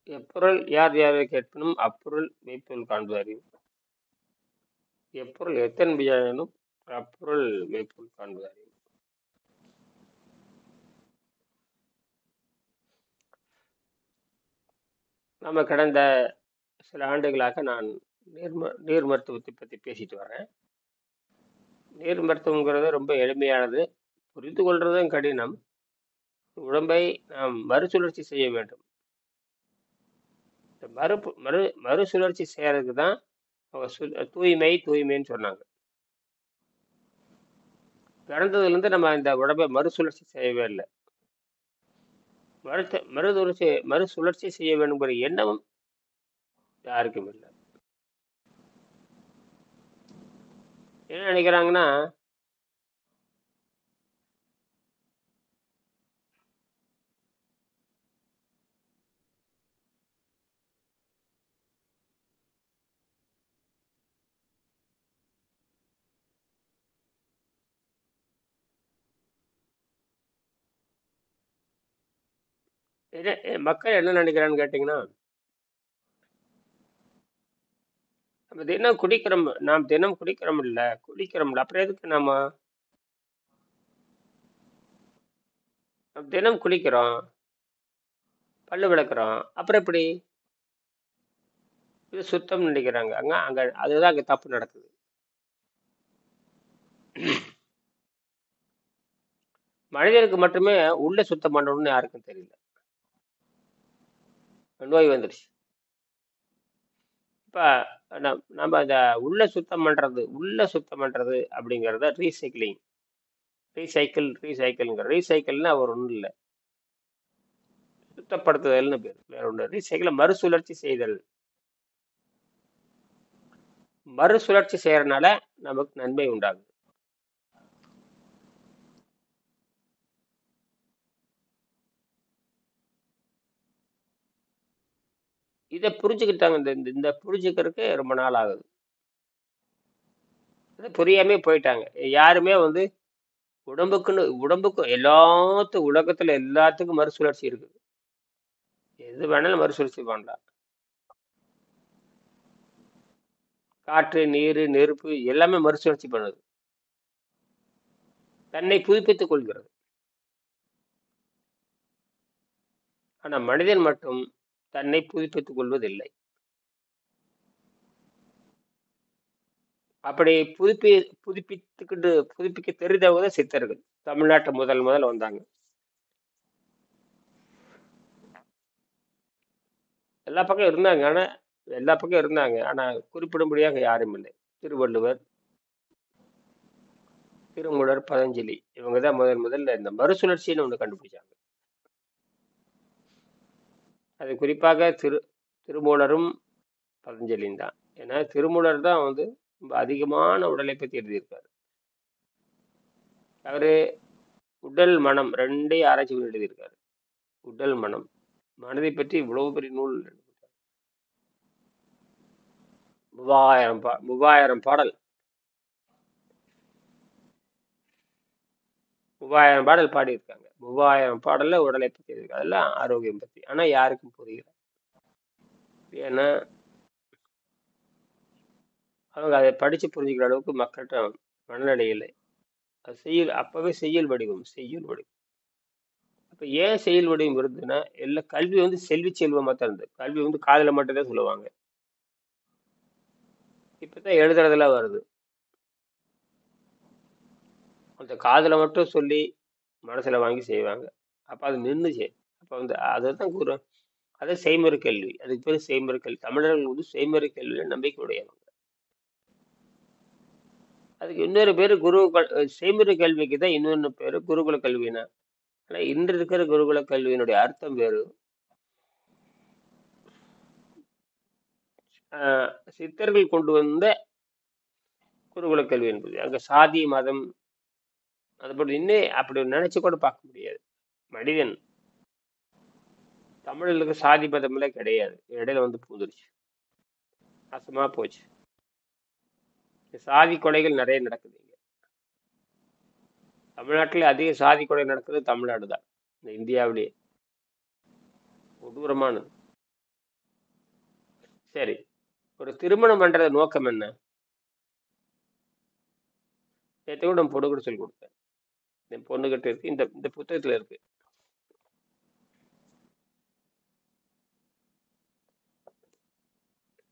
எப்பொருள் யார் யாரை கேட்பினும் அப்பொருள் மெய்ப்பொருள் காண்பது. எப்பொருள் எத்தன்மையானும் அப்பொருள் மெய்ப்பொருள் காண்பது. நம்ம கடந்த சில ஆண்டுகளாக நான் நீர் மருத்துவத்தை பற்றி பேசிட்டு வரேன். நீர் மருத்துவங்கிறது ரொம்ப எளிமையானது, புரிந்து கொள்றதும் கடினம். உடம்பை நாம் மறுசுழற்சி செய்ய வேண்டும். இந்த மறுசுழற்சி செய்யறதுக்கு தான் அவங்க தூய்மைன்னு சொன்னாங்க. பிறந்ததுல இருந்து நம்ம இந்த உடம்பை மறுசுழற்சி செய்யவே இல்லை. மறுசுழற்சி செய்ய வேண்டும்ங்கிற எண்ணமும் யாருக்கும் இல்லை. என்ன நினைக்கிறாங்கன்னா, மக்கள் என்ன நினைக்கிறான்னு கேட்டீங்கன்னா, நாம் தினம் குடிக்கிறோம்ல, அப்புறம் எதுக்கு தினம் குளிக்கிறோம், பல்லு விளக்குறோம், அப்புறம் எப்படி இது சுத்தம் நினைக்கிறாங்க. அதுதான் அங்க தப்பு நடக்குது. மனிதனுக்கு மட்டுமே உள்ள சுத்தம் பண்ணணும்னு யாருக்கும் தெரியல. நோய் வந்துருச்சு. இப்ப நம்ம அந்த உள்ள சுத்தம் பண்றது அப்படிங்கறத ரீசைக்கிள்னா ஒரு ஒன்றும் இல்லை, சுத்தப்படுத்துதல்னு பேர், வேற ஒன்று. ரீசைக்கிள் மறுசுழற்சி செய்தல். மறுசுழற்சி செய்யறதுனால நமக்கு நன்மை உண்டாகுது. இதை புரிஞ்சுக்கிட்டாங்க. இந்த புரிஞ்சுக்கிறதுக்கு ரொம்ப நாள் ஆகுது. இதை புரியாமே போயிட்டாங்க. யாருமே உடம்புக்கும் உலகத்துல எல்லாத்துக்கும் மறுசுழற்சி இருக்குது. எது வேணாலும் மறுசுழற்சி பண்ணலாம். காற்று, நீர், நெருப்பு எல்லாமே மறுசுழற்சி பண்ணுது, தன்னை புதுப்பித்துக் கொள்கிறது. ஆனா மனிதன் மட்டும் தன்னை புதுப்பித்துக் கொள்வதில்லை. அப்படி புதுப்பிக்க தெரிந்தவங்க சித்தர்கள் தமிழ்நாட்டு முதல்ல வந்தாங்க. எல்லா பக்கம் இருந்தாங்க. ஆனா குறிப்பிடும்படியாக யாரும் இல்லை. திருவள்ளுவர், திருமூலர், பதஞ்சலி இவங்கதான் முதல்ல இந்த மறுசுழற்சின்னு ஒண்ணு கண்டுபிடிச்சாங்க. அது குறிப்பாக திருமூலரும் பதஞ்சலியும் தான். ஏன்னா திருமூலர் தான் ரொம்ப அதிகமான உடலை பத்தி எழுதியிருக்காரு. அவரு உடல் மனம் ரெண்டையும் ஆராய்ச்சி பண்ணி எழுதியிருக்காரு. உடல் மனம் மனதை பற்றி இவ்வளவு பெரிய நூல். 3000 பாடல் 3000 பாடல் பாடியிருக்காங்க. 3000 பாடல்ல உடலை பத்தி இருக்கு, அதெல்லாம் ஆரோக்கியம் பத்தி. ஆனா யாருக்கும் புரியல. ஏன்னா அவங்க அதை படிச்சு புரிஞ்சுக்கிற அளவுக்கு மக்கள்கிட்ட மனநிலை இல்லை. அப்பவே செய்யுள் வடிவம். அப்ப ஏன் செயல் வடிவம் வருதுன்னா, எல்லாம் கல்வி செல்வி செல்வமா தான் இருந்தது. கல்வி காதுல மட்டும்தான் சொல்லுவாங்க. இப்பதான் எழுதுறதெல்லாம் வருது. அந்த காதுல மட்டும் சொல்லி மனசுல வாங்கி செய்வாங்க. அப்ப அது நின்றுச்சு. அப்ப அதுதான் அது செய்முறை கல்வி. அதுக்கு பேரு செய்முறை கல்வி. தமிழர்கள் செய்முறை கல்வியில நம்பிக்கை உடையவங்க. அதுக்கு இன்னொரு பேரு செய்முறை கல்விக்கு தான் இன்னொன்னு பேரு குருகுல கல்வினா. ஆனா இன்று இருக்கிற குருகுல கல்வியினுடைய அர்த்தம் வேறு. சித்தர்கள் கொண்டு வந்த குருகுல கல்வி என்பது அங்க சாதி மதம் அது இன்னும் அப்படி நினைச்சு கூட பார்க்க முடியாது. மனிதன் தமிழர்களுக்கு சாதி மதம்லாம் கிடையாது. இடையில பூந்துருச்சு, நாசமா போச்சு. சாதி கொலைகள் நிறைய நடக்குது. தமிழ்நாட்டில் அதிக சாதி கொலை நடக்குது தமிழ்நாடு தான், இந்த இந்தியாவிலேயே கொடூரமானது. சரி, ஒரு திருமணம் பண்றது நோக்கம் என்ன? நேற்று கூட நம்ம பொண்ணு கூட சொல்லி கொடுத்தேன். என் பொண்ணுகிட்ட இருக்கு, இந்த இந்த புத்தகத்துல இருக்கு.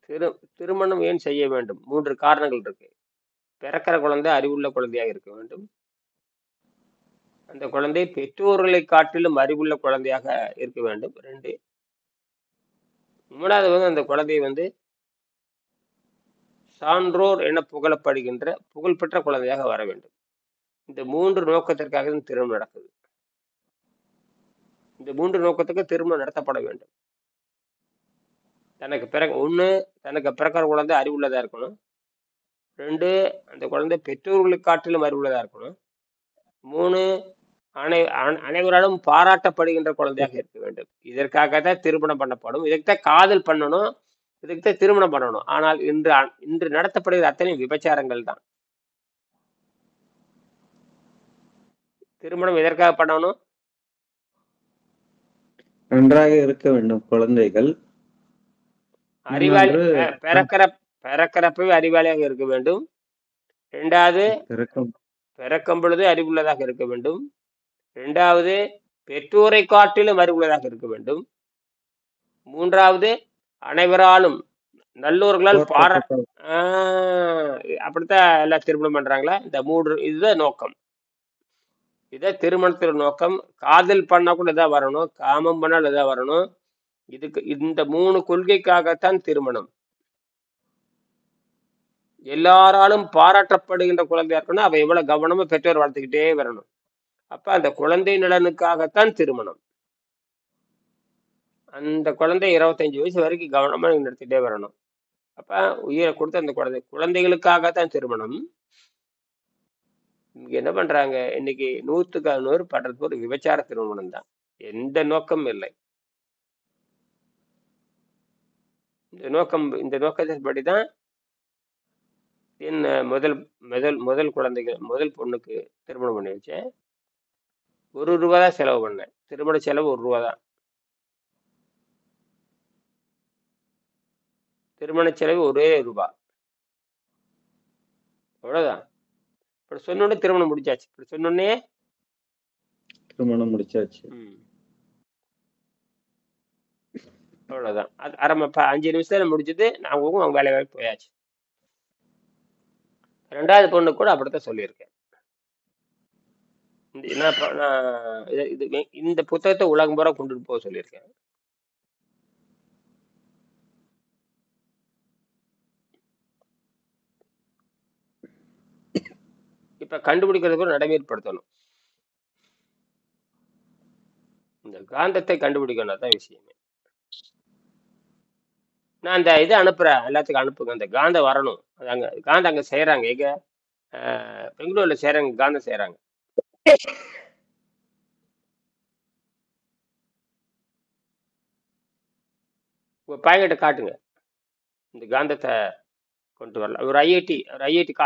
திரு திருமணம் ஏன் செய்ய வேண்டும்? 3 காரணங்கள் இருக்கு. பிறக்கிற குழந்தை அறிவுள்ள குழந்தையாக இருக்க வேண்டும். அந்த குழந்தை பெற்றோர்களை காட்டிலும் அறிவுள்ள குழந்தையாக இருக்க வேண்டும். 2, 3வது வந்து அந்த குழந்தை வந்து சான்றோர் என புகழப்படுகின்ற புகழ்பெற்ற குழந்தையாக வர வேண்டும். இந்த 3 நோக்கத்திற்காக இந்த திருமணம் நடக்குது. இந்த 3 நோக்கத்துக்கு திருமணம் நடத்தப்பட வேண்டும். தனக்கு பிறக்கிற குழந்தை அறிவுள்ளதா இருக்கணும். 2, அந்த குழந்தை பெற்றோர்களை காட்டிலும் அறிவுள்ளதா இருக்கணும். 3, அனைவராலும் பாராட்டப்படுகின்ற குழந்தையாக இருக்க வேண்டும். இதற்காகத்தான் திருமணம் பண்ணப்படும். இதுக்குத்தான் காதல் பண்ணணும், இதுக்குத்தான் திருமணம் பண்ணணும். ஆனால் இன்று நடத்தப்படுகிற அத்தனை விபச்சாரங்கள் தான். திருமணம் எதற்காக பண்ணணும்? நன்றாக இருக்க வேண்டும் குழந்தைகள். அறிவாளி, பிறக்கிறப்பவே அறிவாளியாக இருக்க வேண்டும். 2வது, பிறக்கும் பொழுது அறிவுள்ளதாக இருக்க வேண்டும். 2வது, பெற்றோரை காட்டிலும் அறிவுள்ளதாக இருக்க வேண்டும். 3வது, அனைவராலும் நல்லோர்களால் அப்படித்தான் எல்லாம் திருமணம் பண்றாங்களா? இந்த 3 இதுதான் நோக்கம். இத திருமணத்தின் நோக்கம். காதல் பண்ணா கூட இதான் வரணும், காமம் பண்ணால் இதான் வரணும். இதுக்கு இந்த 3 கொள்கைக்காகத்தான் திருமணம். எல்லாராலும் பாராட்டப்படுகின்ற குழந்தையா இருக்கணும். அவ எவ்வளவு கவனமா பெற்றோர் வளர்த்துக்கிட்டே வரணும். அப்ப அந்த குழந்தை நலனுக்காகத்தான் திருமணம். அந்த குழந்தை 25 வயசு வரைக்கும் கவனமா நடத்திட்டே வரணும். அப்ப உயிரை கொடுத்து அந்த குழந்தைகளுக்காகத்தான் திருமணம். இங்க என்ன பண்றாங்க இன்னைக்கு? 100க்கு 100 பண்றது ஒரு விபச்சார திருமணம் தான். எந்த நோக்கமும் இல்லை. இந்த நோக்கத்தின்படிதான் என் முதல் குழந்தைகள் முதல் பொண்ணுக்கு திருமணம் பண்ணி வச்சேன். 1 ரூபா தான் செலவு பண்ணேன். திருமண செலவு 1 ரூபா தான். திருமண செலவு ஒரே ரூபா, அவ்வளவுதான். இப்படி சொன்னோடனே திருமணம் முடிச்சாச்சு. இப்படி சொன்னோடனே திருமணம் முடிச்சாச்சு. அவ்வளவுதான். அது 5 நிமிஷத்துல முடிச்சது. அவங்க வேலை வாய்ப்பு போயாச்சு. 2வது பொண்ணு கூட அப்படித்தான் சொல்லியிருக்கேன். இந்த புத்தகத்தை உலகம் பூரா கொண்டுட்டு போக சொல்லியிருக்கேன். இப்ப கண்டுபிடிக்கிறது கூட நடைமுறைப்படுத்தணும். இந்த காந்தத்தை கண்டுபிடிக்கணும், தான் விஷயமே. நான் அந்த இதை அனுப்புறேன், எல்லாத்துக்கும் அனுப்புங்க. அந்த காந்தம் வரணும். அது காந்தம் அங்க செய்யறாங்க. எங்க பெங்களூர்ல செய்யறாங்க, காந்தம் செய்யறாங்க. உங்க பையன்கிட்ட காட்டுங்க, இந்த காந்தத்தை கொண்டு வரலாம். ஒரு ஐஐடி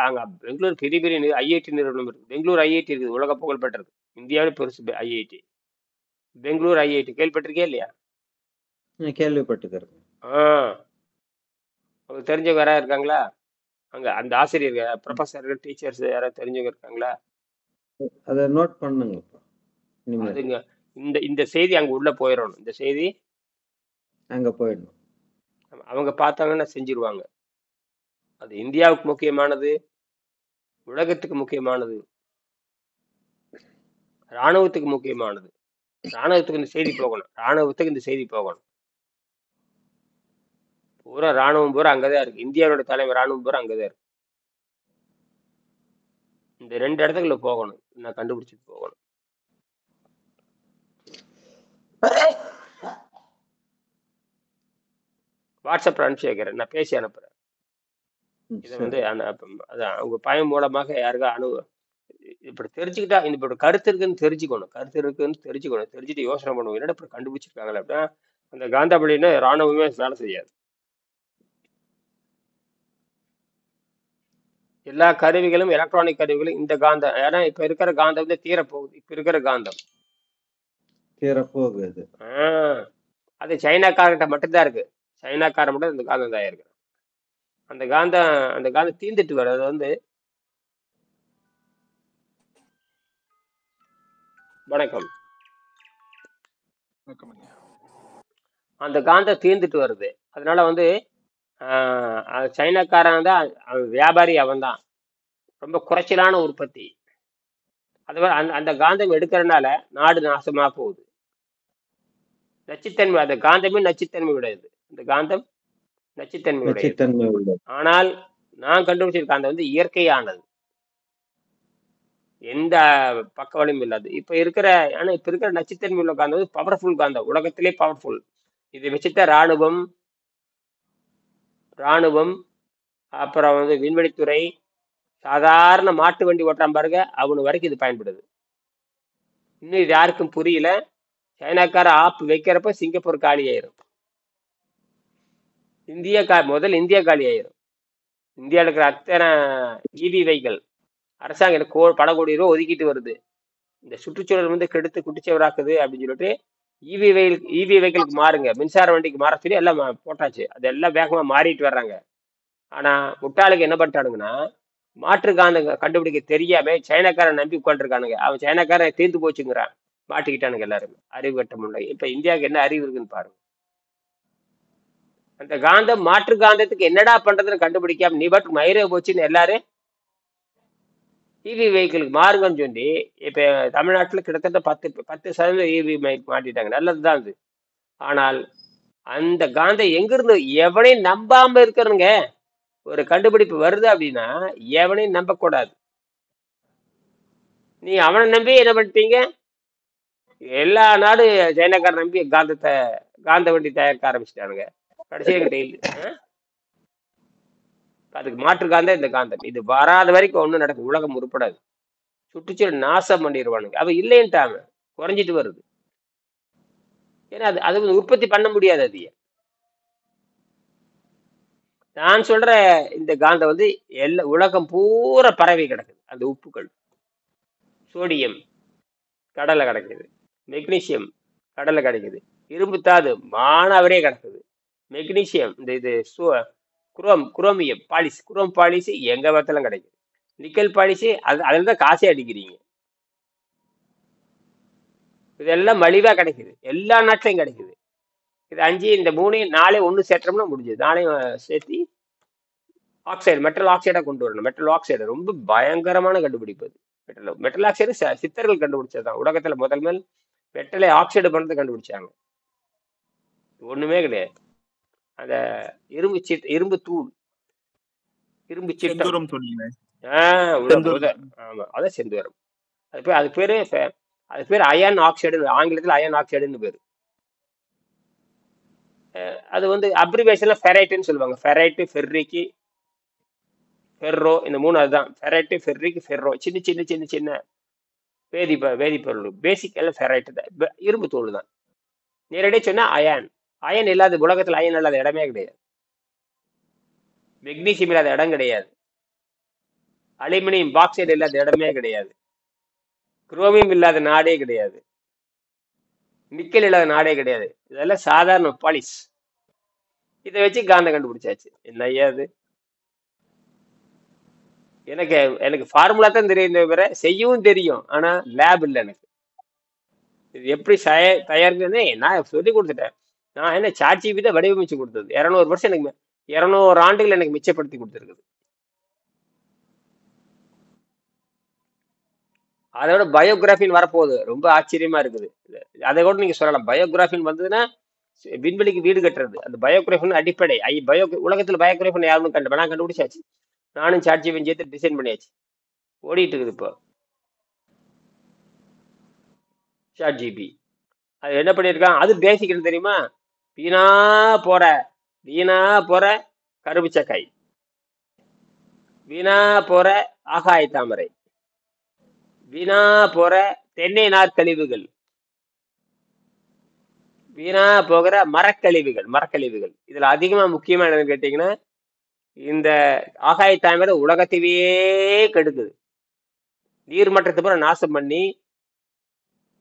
அங்க பெங்களூர் பெரிய பெரிய ஐஐடி நிறுவனம் இருக்கு. பெங்களூர் ஐஐடி இருக்குது, உலக புகழ் பெற்றது. இந்தியாவில பெருசு ஐஐடி, பெங்களூர் ஐஐடி. கேள்விப்பட்டிருக்கே இல்லையா? கேள்விப்பட்டிருக்கேன். உங்களுக்கு தெரிஞ்சவங்க யாராவது இருக்காங்களா அங்க? அந்த ஆசிரியர்கள், ப்ரொஃபஸர்கள், டீச்சர்ஸ் யாராவது தெரிஞ்சவங்க இருக்காங்களா? அதை நோட் பண்ணுங்க. அதுங்க இந்த செய்தி அங்க உள்ள போயிடணும். இந்த செய்தி அங்க போயிடணும். அவங்க பார்த்தாங்கன்னா செஞ்சிருவாங்க. அது இந்தியாவுக்கு முக்கியமானது, உலகத்துக்கு முக்கியமானது, ராணுவத்துக்கு முக்கியமானது. ராணுவத்துக்கு இந்த செய்தி போகணும். பூரா ராணுவம் பூரா அங்கதான் இருக்கு. இந்தியாவோட தலைமை ராணுவம் பூரா அங்கதான் இருக்கு. இந்த 2 இடத்துக்குள்ள போகணும். நான் கண்டுபிடிச்சிட்டு போகணும். வாட்ஸ்அப்ல அனுப்பிச்சு வைக்கிறேன், நான் பேசி அனுப்புறேன். இதை வந்து அதான் உங்க பையன் மூலமாக யாருக்கா இப்படி தெரிஞ்சுக்கிட்டா, இப்படி கருத்து இருக்குன்னு தெரிஞ்சுக்கணும். தெரிஞ்சுட்டு யோசனை பண்ணுவோம். என்னடா இப்படி கண்டுபிடிச்சிருக்காங்களே அப்படின்னா, அந்த காந்தாபலின்னா ராணுவமே வேலை செய்யாது. எல்லா கருவிகளும், எலக்ட்ரானிக் கருவிகளும் இந்த காந்தம். ஏன்னா இப்ப இருக்கிற காந்தம் வந்து தீரப்போகுது. இப்ப இருக்கிற காந்தம் தீரப்போகுது. அது சைனாக்காரர்கிட்ட மட்டும்தான் இருக்கு. சைனாக்காரன் மட்டும் இந்த காந்தம் தயாரிக்கிறான். அந்த காந்தம் தீந்துட்டு வரும். அது வந்து வணக்கம். வணக்கம் ஐயா. அந்த காந்தம் தீர்ந்துட்டு வருது. அதனால வந்து சைனாக்காரன் தான் வியாபாரி, அவன் தான் ரொம்ப குறைச்சலான உற்பத்தி. அதுவே அந்த காந்தம் எடுக்கிறதுனால நாடு நாசமா போகுது. நச்சுத்தன்மை, அந்த காந்தமே நச்சுத்தன்மை உடையது. இந்த காந்தம் நச்சுத்தன்மை உடையது. நச்சுத்தன்மை உள்ளது. ஆனால் நான் கண்டுபிடிச்சிருக்க காந்தம் வந்து இயற்கையானது, எந்த பக்கவழியும் இல்லாது. இப்ப இருக்கிற நச்சுத்தன்மை உள்ள காந்தம் வந்து பவர்ஃபுல் காந்தம், உலகத்திலே பவர்ஃபுல். இதை வச்சுதான் ராணுவம், அப்புறம் வந்து விண்வெளித்துறை, சாதாரண மாட்டு வண்டி ஓட்டுறான் பாருங்க, அவனு வரைக்கும் இது பயன்படுது. இன்னும் இது யாருக்கும் புரியல. சைனாக்கார ஆப்பு வைக்கிறப்ப சிங்கப்பூர் காலி ஆயிரும். முதல் இந்தியா காலி ஆயிரும். இந்தியாவில் இருக்கிற அத்தனை இவி வெஹிக்கிள் அரசாங்கம் பல கோடி ரூபா ஒதுக்கிட்டு வருது. இந்த சுற்றுச்சூழல் வந்து கெடுத்து குட்டிச்சவராக்குது அப்படின்னு சொல்லிட்டு இவி வெஹிக்கிளுக்கு மாறுங்க, மின்சார வண்டிக்கு மாற சொல்லி எல்லாம் போட்டாச்சு. அதெல்லாம் வேகமா மாறிட்டு வர்றாங்க. ஆனா முட்டாளுக்கு என்ன பண்ணிட்டானுங்கன்னா, மாற்று காந்த கண்டுபிடிக்க தெரியாம சைனாக்காரன் நம்பி உட்காந்துருக்கானுங்க. அவன் சைனாக்காரன் தீர்ந்து போச்சுங்கிறான், மாட்டிக்கிட்டானுங்க எல்லாருமே. அறிவு கட்ட முடியல. இப்ப இந்தியாவுக்கு என்ன அறிவு இருக்குன்னு பாருங்க. அந்த காந்தம் மாற்று காந்தத்துக்கு என்னடா பண்றதுன்னு கண்டுபிடிக்காம நீ பாட்டு மயிரே போச்சுன்னு எல்லாரும் இவி வெஹிக்கிளுக்கு மாறுங்கன்னு சொல்லி இப்ப தமிழ்நாட்டுல கிட்டத்தட்ட 10% இவி மாட்டிட்டாங்க. நல்லதுதான் அது. ஆனால் அந்த காந்தம் எங்கிருந்து எவனையும் நம்பாம இருக்கிறனுங்க. ஒரு கண்டுபிடிப்பு வருது அப்படின்னா எவனையும் நம்ப கூடாது. நீ அவனை நம்பி என்ன பண்ணிட்டீங்க, எல்லா நாடு சைனாக்காரன் நம்பி காந்த வண்டி தயாரிக்க ஆரம்பிச்சிட்டானுங்க. கடைசி என்கிட்ட அதுக்கு மாற்று காந்தம் இந்த காந்தம். இது வராத வரைக்கும் ஒண்ணும் நடக்கும், உலகம் உருப்படாது. சுற்றுச்சூழல் நாசம் பண்ணிடுவானுங்க. அவ இல்லைன்ட்டாங்க, குறைஞ்சிட்டு வருது. ஏன்னா அது உற்பத்தி பண்ண முடியாது. அது நான் சொல்ற இந்த காந்தம் வந்து உலகம் பூரா பரவி கிடக்குது. அந்த உப்புகள், சோடியம் கடலை கிடைக்குது, மெக்னீசியம் கடலை கிடைக்குது, இரும்பு தாது மானாவரே கிடக்குது, மெக்னீசியம் இந்த இது குரோமியம் பாலிஷ், குரோம் பாலிஷ் எங்க பார்த்தாலும் கிடைக்குது, நிக்கல் பாலிஷ் அதுல தான் காசே அடிக்கிறீங்க. இதெல்லாம் மலிவா கிடைக்குது, எல்லா நாட்டிலையும் கிடைக்குது. இது 5 இந்த 3 4 ஒன்று சேர்த்தோம்னா முடிஞ்சது. 4 சேர்த்து ஆக்சைடு, மெட்டல் ஆக்சைடா கொண்டு வரணும். மெட்டல் ஆக்சைடு ரொம்ப பயங்கரமான கண்டுபிடிப்பு. அது மெட்டல் ஆக்சைடு சித்தர்கள் கண்டுபிடிச்சதுதான். உலகத்துல முதல் மெட்டலை ஆக்சைடு பண்றது கண்டுபிடிச்சாங்க. ஒண்ணுமே கிடையாது. அந்த இரும்பு தூள், இரும்பு சிட்டம். ஆமா, அதான் செந்துவரம். அது பேரு அயன் ஆக்சைடு, ஆங்கிலத்தில் அயன் ஆக்சைடுன்னு பேரு. அது வந்து அப்ரிவேஷன்ல ஃபெரைட்னு சொல்லுவாங்க. ஃபெரைட், ஃபெர்ரிக்கு, ஃபெர்ரோ, இந்த 3 அதுதான். ஃபெரைட், ஃபெர்ரிக்கு, ஃபெர்ரோ சின்ன வேதிப்பொருள். பேசிக் எல்லாம் ஃபெரைட் தான், இரும்பு தூள் தான். நேரடியாக சொன்னா அயன் இல்லாத உலகத்தில் அயன் இல்லாத இடமே கிடையாது. மெக்னீசியம் இல்லாத இடம் கிடையாது. அலுமினியம் பாக்சைடு இல்லாத இடமே கிடையாது. குரோமியம் இல்லாத நாடே கிடையாது. நிக்கல் இல்லாத நாடே கிடையாது. இதெல்லாம் சாதாரண பாலிஷ். இதை வச்சு காந்தம் கண்டுபிடிச்சாச்சு. என்ன ஐயாது, எனக்கு ஃபார்முலா தான் தெரியும், தவிர செய்யவும் தெரியும். ஆனா லேப் இல்லை எனக்கு. இது எப்படி தயாரிக்கிறதே நான் சொல்லி கொடுத்துட்டேன். நான் என்ன சாட்சிபி தான் வடிவமைச்சு கொடுத்தது. 200 வருஷம் எனக்கு 200 ஆண்டுகள் எனக்கு மிச்சப்படுத்தி கொடுத்துருக்குது. அதோட பயோகிராஃபின்னு வரப்போகுது, ரொம்ப ஆச்சரியமா இருக்குது. அதை கூட நீங்க சொல்லலாம். பயோகிராஃபின்னு வந்ததுன்னா விண்வெளிக்கு வீடு கட்டுறது. அந்த பயோகிராஃபின் அடிப்படை உலகத்துல பயோகிராஃபின் யாரும் நான் கண்டுபிடிச்சாச்சு. நானும் சாட்சிபி சேர்த்து டிசைன் பண்ணியாச்சு, ஓடிட்டு இருக்குது இப்போ சாட்சிபி. அது என்ன பண்ணியிருக்கான், அது பேசிக்கிறது தெரியுமா? வீணா போற கரும்புச்சக்காய், வீணா போற ஆகாய தாமரை, வீணா போற தென்னை நார் கழிவுகள், வீணா போகிற மரக்கழிவுகள். இதுல அதிகமா முக்கியமா என்னன்னு கேட்டீங்கன்னா, இந்த ஆகாய தாமரை உலகத்தையே கெடுக்குது. நீர்மட்டத்தை பூரா நாசம் பண்ணி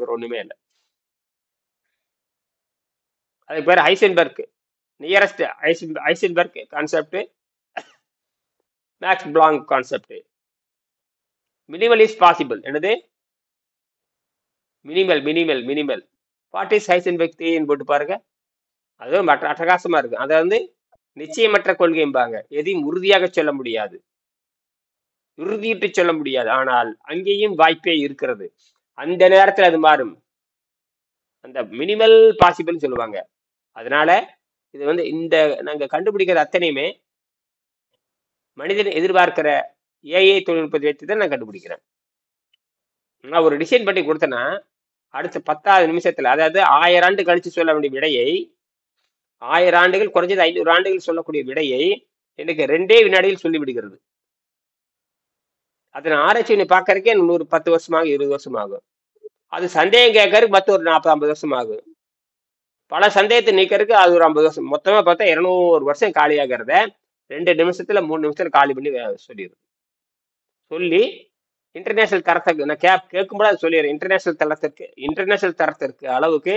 வேற ஒண்ணுமே இல்லை. அதுக்கு பேர் Heisenberg, nearest Heisenberg concept, Max Planck concept. Minimal is possible. என்னது minimal? Minimal what is Heisenberg தியரின்னு போட்டு பாருங்க. அதுவும் மற்ற அட்டகாசமா இருக்கு. அதை வந்து நிச்சயமற்ற கொள்கைம்பாங்க. எதையும் உறுதியாக சொல்ல முடியாது, உறுதியிட்டு சொல்ல முடியாது. ஆனால் அங்கேயும் வாய்ப்பே இருக்கிறது. அந்த நேரத்தில் அது மாறும். அந்த மினிமல் பாசிபிள் சொல்லுவாங்க. அதனால இது வந்து இந்த நாங்க கண்டுபிடிக்கிற அத்தனையுமே மனிதன் எதிர்பார்க்கிற ஏஐ தொழில்நுட்பத்தை வைத்து தான் நான் கண்டுபிடிக்கிறேன். நான் ஒரு டிசைன் பண்ணி கொடுத்தேன்னா அடுத்த 10வது நிமிஷத்துல, அதாவது 1000 ஆண்டு கழிச்சு சொல்ல வேண்டிய விடையை, 1000 ஆண்டுகள் குறைஞ்சது 500 ஆண்டுகள் சொல்லக்கூடிய விடையை எனக்கு 2 வினாடியில் சொல்லி விடுகிறது. அதை நான் ஆராய்ச்சி பார்க்கறதுக்கே 10 வருஷமாகும், 20 வருஷம் ஆகும். அது சந்தேகம் கேட்கறதுக்கு மற்ற ஒரு 40-50 வருஷம் ஆகும். பல சந்தேகத்தை நீக்கிறதுக்கு அது ஒரு 50 வருஷம். மொத்தமா பார்த்தா 200 வருஷம் காலியாகிறத 2 நிமிஷத்துல 3 நிமிஷத்துல காலி பண்ணி சொல்லிடுது. சொல்லி இன்டர்நேஷனல் தரத்துக்கு நான் கேட்கும்போது அது சொல்லிடுறேன். இன்டர்நேஷனல் தரத்திற்கு அளவுக்கு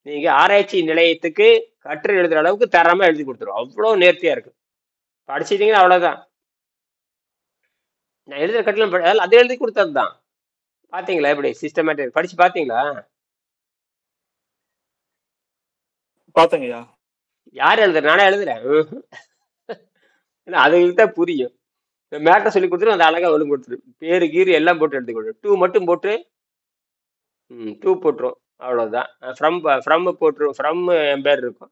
நீங்க ஆராய்ச்சி நிலையத்துக்கு கட்டுரை எழுதுற அளவுக்கு தரமா எழுதி கொடுத்துரும். அவ்வளவு நேர்த்தியா இருக்கு. படிச்சிட்டீங்கன்னா அவ்வளவுதான். நான் எழுதுற கட்டளை அது எழுதி கொடுத்தது தான். பாத்தீங்களா எப்படி சிஸ்டமேட்டிக் படிச்சு பாத்தீங்களா? பாத்தங்கய்யா. யார் எழுதுற? நானே எழுதுறேன். ஏன்னா அதுங்களுக்கு தான் புரியும். மேட்டர் சொல்லி கொடுத்துட்டு அந்த அழகா ஒழுங்கு கொடுத்துரு. பேரு கீரு எல்லாம் போட்டு எடுத்து கொடு. டூ மட்டும் போட்டு டூ போட்டுரும். அவ்வளவுதான். ஃப்ரம் போட்டுரும். ஃப்ரம் என் பேர் இருக்கும்.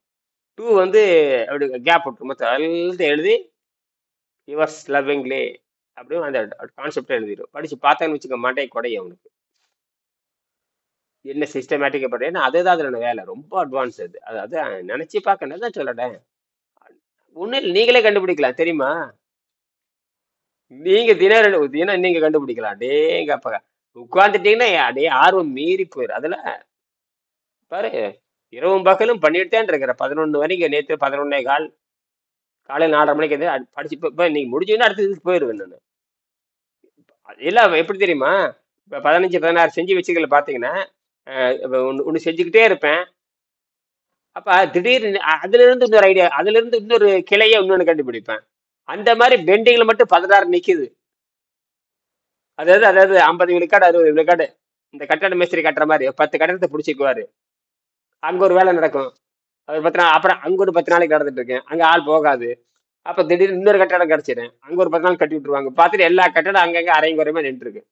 டூ வந்து அப்படி கேப் போட்டுரும். மொத்தம் எல்லாத்தையும் எழுதி யுவர்ஸ் லவ்விங்லி அப்படியும் அந்த கான்செப்டை எழுதிடும். படிச்சு பார்த்தான்னு வச்சுக்க மண்டை கொடையும் அவனுக்கு என்ன சிஸ்டமேட்டிக்கா பண்றேன். ஏன்னா அதுதான் அதோட வேலை. ரொம்ப அட்வான்ஸ் அது. அதான் நினைச்சு பார்க்கணும் தான் சொல்லட்டேன். ஒண்ணு இல்லை, நீங்களே கண்டுபிடிக்கலாம் தெரியுமா? நீங்க தினம் நீங்க கண்டுபிடிக்கலாம். டேங்கப்பா உட்காந்துட்டீங்கன்னா அப்படியே ஆர்வம் மீறி போயிடும். அதுல பாரு, இரவும் பகலும் பண்ணிட்டு தான் இருக்கிற 11 வரைக்கும். நேற்று 11:15 காலையில் 4:30 மணிக்கு வந்து படிச்சு இப்போ நீங்க முடிஞ்சதுன்னா அடுத்த இதுக்கு போயிடுவேன் நான். எல்லாம் எப்படி தெரியுமா? இப்போ 15 16 செஞ்சு வச்சுக்கல பார்த்தீங்கன்னா ஒன்று செஞ்சுக்கிட்டே இருப்பேன். அப்ப திடீர்னு அதுல இருந்து இன்னொரு ஐடியா, அதுல இருந்து இன்னொரு கிளைய இன்னொன்னு கண்டுபிடிப்பேன். அந்த மாதிரி பெண்டிங்ல மட்டும் 16 நிக்குது. அதாவது 50 விழுக்காடு 60 விழுக்காடு. இந்த கட்டட மேஸ்திரி கட்டுற மாதிரி 10 கட்டடத்தை பிடிச்சிக்குவாரு. அங்க ஒரு வேலை நடக்கும். அது 10 நாள், அப்புறம் அங்க ஒரு 10 நாளைக்கு நடந்துட்டு இருக்கேன். அங்க ஆள் போகாது. அப்ப திடீர்னு இன்னொரு கட்டடம் கிடைச்சிடும். அங்க ஒரு 10 நாள் கட்டி விட்டுருவாங்க. பார்த்துட்டு எல்லா கட்டடம் அங்கங்க அரையும் குறையுமா நின்று இருக்கு.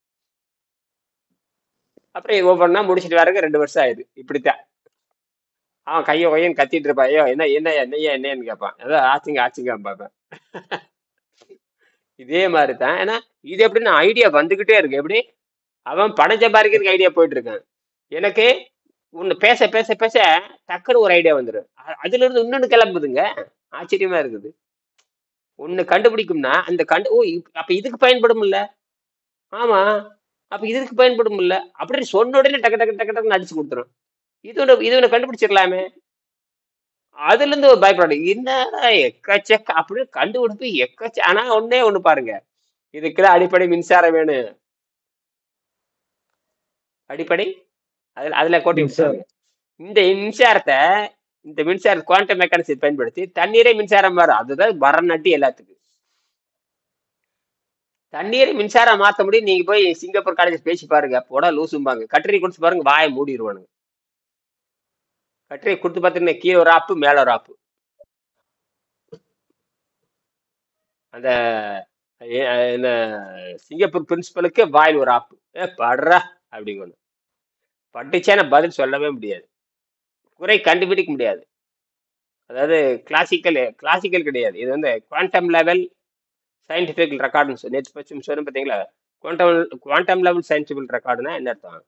அப்புறம் ஒவ்வொன்றா முடிச்சுட்டு வரக்கு 2 வருஷம் ஆயிடுது. இப்படித்தான் அவன் கையோ கையன்னு கத்திட்டு இருப்பான். ஐயோ என்ன என்ன என்னையா என்னன்னு கேட்பான். ஏதோ ஆச்சுங்க பார்ப்பேன். இதே மாதிரி தான். ஏன்னா இது எப்படின்னா ஐடியா வந்துகிட்டே இருக்கு. எப்படி அவன் பணம் சம்பாதிக்கிறதுக்கு ஐடியா போயிட்டு இருக்கான். எனக்கு ஒன்று பேச பேச பேச டக்குன்னு ஒரு ஐடியா வந்துடும். அதுல இருந்து இன்னொன்னு கிளம்புதுங்க. ஆச்சரியமா இருக்குது. ஒண்ணு கண்டுபிடிக்கும்னா அந்த அப்ப இதுக்கு பயன்படும் இல்ல. ஆமா, அப்ப இதுக்கு பயன்படும் இல்ல அப்படின்னு சொன்ன உடனே டக்கு டக்கு டக்கு டக்குன்னு அடிச்சு கொடுத்துரும். இது ஒண்ணு கண்டுபிடிச்சிடலாமே. அதுல இருந்து ஒரு பயப்படாது. என்னடா எக்கச்சக்க அப்படின்னு கண்டுபிடிப்பு ஆனா ஒண்ணு பாருங்க, இதுக்கெல்லாம் அடிப்படை மின்சாரம் வேணும். அடிப்படை அதுல கோட்டி விட்டாங்க. இந்த மின்சாரத்தை குவாண்டம் மெக்கானிக்ஸ் பயன்படுத்தி தண்ணீரை மின்சாரம் வரும். அதுதான் வரநட்டி எல்லாத்துக்கும். தண்ணீரை மின்சாரம் மாத்த முடியும். நீங்க போய் சிங்கப்பூர் காலேஜ் பேசி பாருங்க. போடா லூசும்பாங்க. கட்டுரை கொடுத்து பாருங்க, வாயை மூடிடுவானுங்க. கட்டுரை கொடுத்து பார்த்தீங்கன்னா கீழே ஒரு ஆப்பு, மேல ஒரு ஆப்பு. அந்த சிங்கப்பூர் பிரின்சிபலுக்கு வாயில் ஒரு ஆப்பு. படுறா அப்படிங்கணும். பட்டுச்சேன்னா பதில் சொல்லவே முடியாது. குறை கண்டுபிடிக்க முடியாது. அதாவது கிளாசிக்கல் கிடையாது. இது வந்து குவாண்டம் லெவல் சயின்டிபிக் ரெக்கார்டுன்னு நேற்று சொன்ன பார்த்தீங்களா? குவாண்டம் லெவல் சயின்டிபிக் ரெக்கார்டுனா என்ன அர்த்தம்?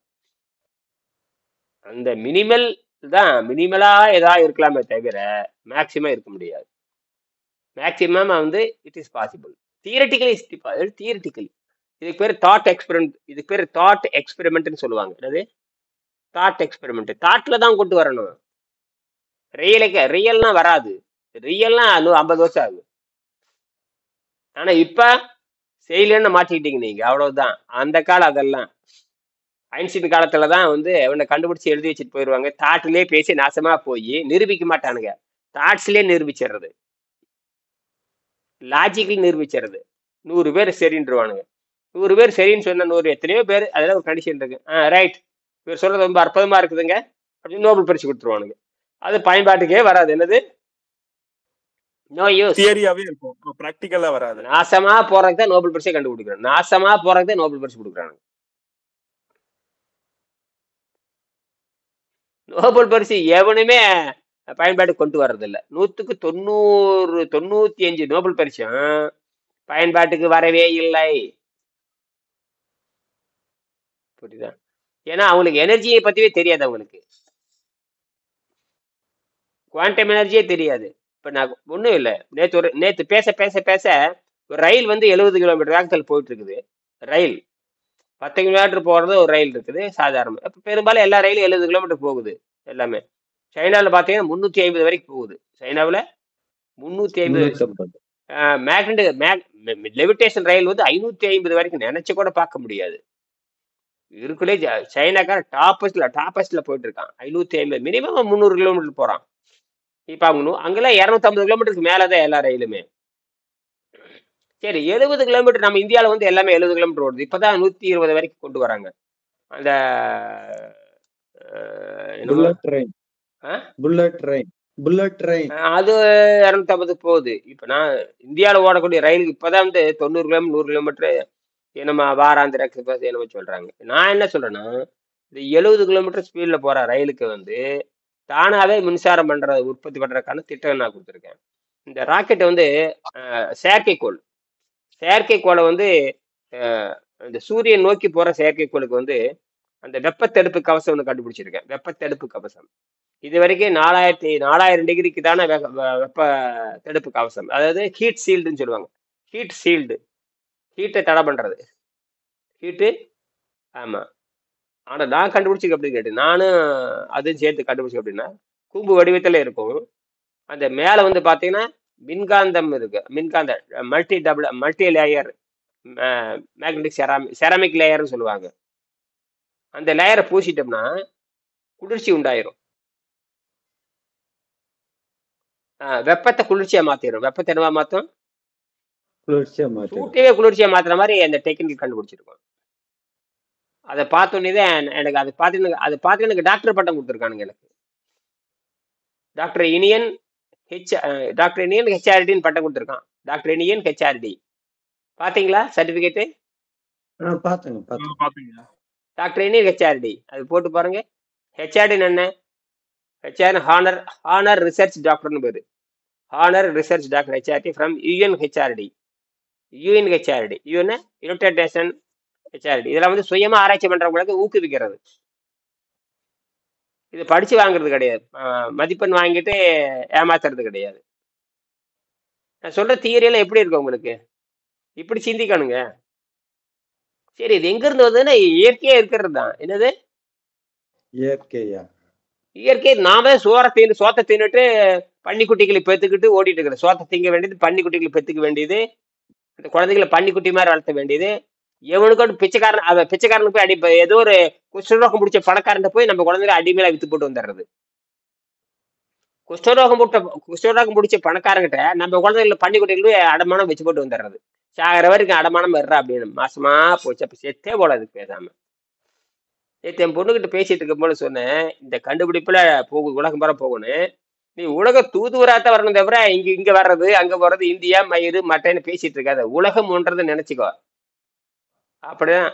அந்த மினிமலா ஏதாவது இருக்கலாமே தவிர மேக்சிமம் இருக்க முடியாது. மேக்சிமம் வந்து இட் இஸ் பாசிபிள். தியரிட்டிக்கலி இதுக்கு பேர் தாட் எக்ஸ்பெரிமெண்ட். இதுக்கு பேர் தாட் எக்ஸ்பெரிமெண்ட்னு சொல்லுவாங்க. அதாவது தாட் எக்ஸ்பெரிமெண்ட். தாட்ல தான் கொண்டு வரணும். ரியல்னா வராது. ரியல்னா 50 வருஷம் ஆகுது. ஆனா இப்ப செய்யலன்னு மாற்றிக்கிட்டீங்க நீங்க, அவ்வளவுதான். அந்த காலம் அதெல்லாம் ஐன்ஸ்டீன் காலத்துலதான் வந்து அவனை கண்டுபிடிச்சு எழுதி வச்சுட்டு போயிடுவாங்க. தாட்லயே பேசி நாசமா போய் நிரூபிக்க மாட்டானுங்க. தாட்ஸ்லயே நிரூபிச்சிடுறது, லாஜிக்கல் நிரூபிச்சிடுறது. 100 பேர் சரின்றுவானுங்க. 100 பேர் சரின்னு சொன்ன 100 எத்தனையோ பேர் அதெல்லாம் ஒரு கண்டிஷன் இருக்கு. ரைட், இவர் சொல்றது ரொம்ப அற்புதமா இருக்குதுங்க அப்படின்னு நோபல் பரிசு கொடுத்துருவானுங்க. அது பயன்பாட்டுக்கே வராது. என்னது? No use. தியரியாவே இருக்கும், பிராக்டிகலா வராது. நாசமா போறதுக்கு தான் நோபல் பரிசை கண்டுபிடிக்கிறாங்க. நாசமா போறதுக்கு தான் நோபல் பரிசு கொடுக்குறாங்க. நோபல் பரிசு எவனுமே பயன்பாடு கொண்டு வர்றதில்லை. 100க்கு 95 நோபல் பரிசும் பயன்பாட்டுக்கு வரவே இல்லை. புரியுதா? ஏன்னா அவங்களுக்கு எனர்ஜியை பத்தியே தெரியாது. அவங்களுக்கு குவாண்டம் எனர்ஜியே தெரியாது. இப்ப நான் ஒண்ணும் இல்லை, நேற்று பேச பேச பேச ஒரு ரயில் வந்து 70 கிலோமீட்டர் வேகத்தில் போயிட்டு இருக்குது. ரயில் 10 கிலோமீட்டர் போறது ஒரு ரயில் இருக்குது சாதாரண. இப்ப பெரும்பாலும் எல்லா ரயிலும் 70 கிலோமீட்டர் போகுது எல்லாமே. சைனாவில் பார்த்தீங்கன்னா 350 வரைக்கும் போகுது. சைனாவில் 350. லெவிட்டேஷன் ரயில் வந்து 550 வரைக்கும் நினைச்சு கூட பார்க்க முடியாது. இருக்குள்ளே சைனாக்கார டாப்பஸ்ட்ல போயிட்டு இருக்கான். 550 மினிமம் 300 கிலோமீட்டர் போறான். இப்ப அவங்க அங்கெல்லாம் 250 கிலோமீட்டருக்கு மேலதான் எல்லா ரயிலுமே. சரி 70 கிலோமீட்டர் நம்ம இந்தியாவில் வந்து எல்லாமே 70 கிலோமீட்டர் ஓடுது. இப்பதான் 120 வரைக்கும் கொண்டு வராங்க. அந்த என்னமோ புல்லட் ட்ரெயின் ஆ? புல்லட் ட்ரெயின் புல்லட் ட்ரெயின் அது 250 போகுது. இப்ப நான் இந்தியாவில் ஓடக்கூடிய ரயிலுக்கு இப்பதான் வந்து 90 கிலோமீட்டர் 100 கிலோமீட்டர் என்னமா வாராந்திர எக்ஸ்பிரஸ் என்னமோ சொல்றாங்க. நான் என்ன சொல்றேன்னா இந்த 70 கிலோமீட்டர் ஸ்பீட்ல போற ரயிலுக்கு வந்து தானாவே மின்சாரம் உற்பத்தி பண்றதுக்கான திட்டம் நான் கொடுத்துருக்கேன். இந்த ராக்கெட் வந்து செயற்கைக்கோள் செயற்கைக்கோளை வந்து அஹ், இந்த சூரியன் நோக்கி போற செயற்கைக்கோளுக்கு வந்து அந்த வெப்பத்தடுப்பு கவசம் ஒன்று கண்டுபிடிச்சிருக்கேன். வெப்பத்தடுப்பு கவசம் இது வரைக்கும் 4000 டிகிரிக்கு தானே வெப்ப தடுப்பு கவசம், அதாவது ஹீட் சீல்டுன்னு சொல்லுவாங்க. ஹீட் சீல்டு, ஹீட்டை தடை பண்றது ஹீட்டு. ஆமா, ஆனா நான் கண்டுபிடிச்சிக்க அப்படின்னு கேட்டு நானும் அதுவும் சேர்த்து கண்டுபிடிச்சேன். அப்படின்னா கூம்பு வடிவத்துல இருக்கும். அந்த மேல வந்து பாத்தீங்கன்னா மின்காந்தம் இருக்கு. மின்காந்த மல்டி லேயர் மேக்னெட்டிக் செராமிக் லேயர்னு சொல்லுவாங்க. அந்த லேயரை பூசிட்டோம்னா குளிர்ச்சி உண்டாயிரும். வெப்பத்தை குளிர்ச்சியா மாத்திரும். வெப்பத்தை என்னவா மாத்தும்? குளிர்ச்சியா மாத்திடும். சூட்டையே குளிர்ச்சியா மாத்துற மாதிரி அந்த டெக்னிக் கண்டுபிடிச்சிருக்கோம். அதை பார்த்தோன்னே தான் எனக்கு அதை பார்த்து எனக்கு டாக்டர் பட்டம் கொடுத்துருக்கானுங்க. எனக்கு டாக்டர் இனியன் ஹெச்ஆர்டின்னு பட்டம் கொடுத்துருக்கான். டாக்டர் இனியன் ஹெச்ஆர்டி பாத்தீங்களா சர்டிபிகேட்டு? பாத்துங்க பாத்தீங்களா? டாக்டர் இனியன் ஹெச்ஆர்டி அது போட்டு பாருங்க. ஹெச்ஆர்டி என்ன? ஹெச்ஆர் ஹானர் ரிசர்ச் டாக்டர்னு பேரு. Honour research doctor HRD from UNHRD. United Nation HRD. இதெல்லாம் வந்து சுயமா ஆராய்ச்சி பண்றவங்களுக்கு ஊக்குவிக்கிறது. இது படிச்சு வாங்குறது கிடையாது, மதிப்பெண் வாங்கிட்டு ஏமாத்துறது கிடையாது. நான் சொல்ற தியரியெல்லாம் எப்படி இருக்கு உங்களுக்கு? இப்படி சிந்திக்கணுங்க. சரி, இது எங்க இருந்து வந்ததுன்னா இயற்கையா இருக்கிறது தான். என்னது இயற்கையா? இயற்கை. நாம சோத்தை தின்னுட்டு பன்னிக்குட்டிகளை பெத்துக்கிட்டு ஓடிட்டு இருக்கிற. சோத்தை திங்க வேண்டியது, பன்னிக்குட்டிகளை பெத்துக்க வேண்டியது, இந்த குழந்தைகளை பன்னிக்குட்டி மாதிரி வளர்த்த வேண்டியது. எவனுக்கு பிச்சைக்காரனுக்கு போய் அடி, ஏதோ ஒரு குஷ்டரோகம் முடிச்ச பணக்காரன் போய் நம்ம குழந்தைகளை அடிமையில வித்து போட்டு வந்துடுறது. குஷ்டரோகம் முடிச்ச பணக்காரங்கிட்ட நம்ம குழந்தைகளை பன்னிக்குட்டிகளுக்கு அடமானம் வச்சு போட்டு வந்துடுறது. சாகிற வரைக்கும் அடமானம் வர்றா அப்படின்னு. மாசமா போச்சு. அப்ப செத்தே போல அதுக்கு பேசாம. என் பொண்ணுகிட்ட பேசிட்டு இருக்கும் போது சொன்னேன், இந்த கண்டுபிடிப்புல உலகம் வர போகணும். நீ உலக தூதுவராத்தான் வரணும் தவிர இங்க வர்றது அங்க போறது இந்தியா மயிறு மட்டைன்னு பேசிட்டு இருக்காத. உலகம் ஒன்றது நினைச்சுக்கோ. அப்படிதான்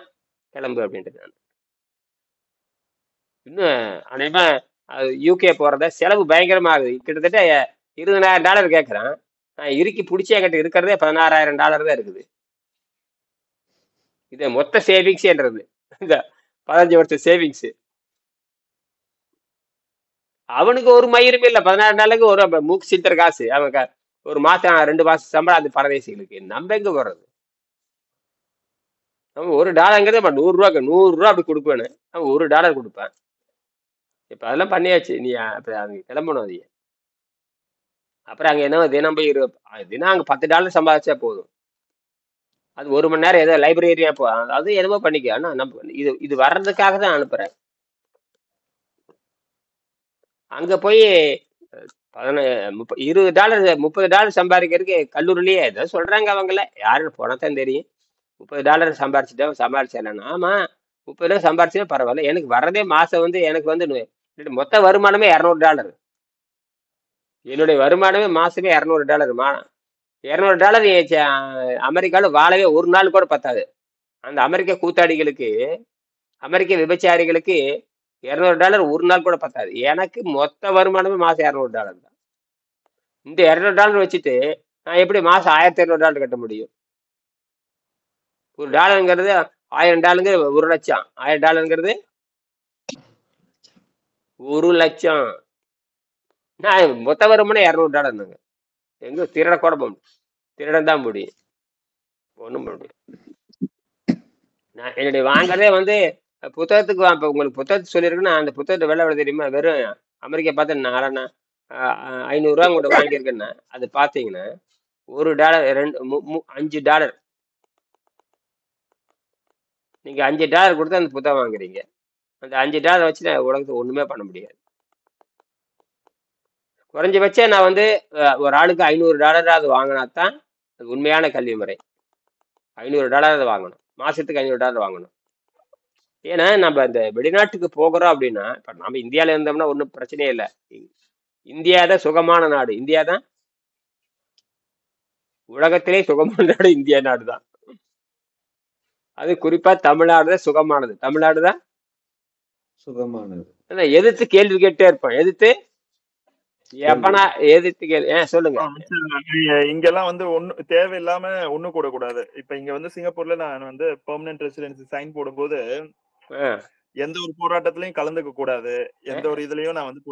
கிளம்பு அப்படின்ட்டு. நான் இன்னும் அநேகமா யூகே போறத செலவு பயங்கரமா ஆகுது. கிட்டத்தட்ட $20,000 கேட்கறான். நான் இறுக்கி பிடிச்சே கிட்ட இருக்கிறதே $16,000 தான் இருக்குது. இது மொத்த சேவிங்ஸ்ன்றது இந்த 15 வருஷம் சேவிங்ஸ். அவனுக்கு ஒரு மயிருமே இல்லை. $16,000 ஒரு மூக்கு சித்திர காசு. அவன் ஒரு மாசம் 2 மாசம் சம்பளம் அந்த பரதேசிகளுக்கு. நம்ம எங்க போறது? அவன் $1 $100 அப்படி கொடுப்பேன்னு அவன் $1 கொடுப்பேன். இப்ப அதெல்லாம் பண்ணியாச்சு. நீ அங்க கிளம்பணும். அது அப்புறம் அங்க என்ன தினம் போய் தினம் அங்க $10 சம்பாதிச்சா போதும். அது 1 மணி நேரம் ஏதோ லைப்ரரியா அது என்னமோ பண்ணிக்க. ஆனா நம்ம இது வர்றதுக்காக தான் அனுப்புறேன். அங்க போய் $20 $30 சம்பாதிக்கிறதுக்கு கல்லூரிலேயே ஏதோ சொல்றாங்க. அவங்கள யாருன்னு போனதான் தெரியும். $30 சம்பாதிச்சிடலாம். ஆமா, $30 சம்பாதிச்சா பரவாயில்ல. எனக்கு வர்றதே மாசம் வந்து எனக்கு வந்து மொத்த வருமானமே $200. என்னுடைய வருமானமே மாசமே $200. $200 அமெரிக்கால வாழவே ஒரு நாள் கூட பத்தாது. அந்த அமெரிக்க கூத்தாடிகளுக்கு, அமெரிக்க விபச்சாரிகளுக்கு $200 ஒரு நாள் கூட பத்தாது. எனக்கு மொத்த வருமானமே மாசம் $200 தான். இந்த $200 வச்சுட்டு நான் எப்படி மாசம் $1,200 கட்ட முடியும்? $1ங்கிறது $1,000 1 லட்சம். $1,000 1 லட்சம். நான் மொத்த வருமானம் $200. எங்க திருட கூட போக முடியும். திருடன் தான் முடியும். ஒண்ணும் பண்ண முடியும். நான் என்னுடைய வாங்குறதே வந்து புத்தகத்துக்கு இப்ப உங்களுக்கு புத்தகத்துக்கு சொல்லியிருக்குன்னா அந்த புத்தகத்தை விலை தெரியுமா? வெறும் அமெரிக்கா பார்த்து நான் $500 கூட வாங்கியிருக்கேன்னா அது பார்த்தீங்கன்னா $1 $5. நீங்க $5 கொடுத்து அந்த புத்தகம் வாங்குறீங்க. அந்த $5 வச்சு நான் உலகத்தை ஒண்ணுமே பண்ண முடியாது. குறைஞ்சபட்சம் நான் வந்து ஒரு ஆளுக்கு $500 வாங்கினா தான் அது உண்மையான கல்வி முறை. $500 வாங்கணும், மாசத்துக்கு $500 வாங்கணும். ஏன்னா நம்ம இந்த வெளிநாட்டுக்கு போகிறோம் அப்படின்னா, இப்ப நம்ம இந்தியால இருந்தோம்னா ஒன்றும் பிரச்சனையே இல்லை. இந்தியா தான் சுகமான நாடு. இந்தியா தான் உலகத்திலே சுகமான நாடு. இந்தியா நாடு தான். அது குறிப்பா தமிழ்நாடு தான் சுகமானது. தமிழ்நாடு தான் சுகமானது. எதிர்த்து கேள்வி கேட்டே இருப்போம். எதிர்த்து எப்பனா எதிர்த்து கேள்வி சொல்லுங்க. இங்கெல்லாம் வந்து ஒண்ணு தேவையில்லாம ஒண்ணு கூட கூடாது. இப்ப இங்க வந்து சிங்கப்பூர்ல நான் வந்து பெர்மனன்ட் ரெசிடென்சி சைன் போடும்போது எந்த ஒரு போராட்டத்திலயும் கலந்துக்க கூடாது, எந்த ஒரு இதுலயும் நான் வந்து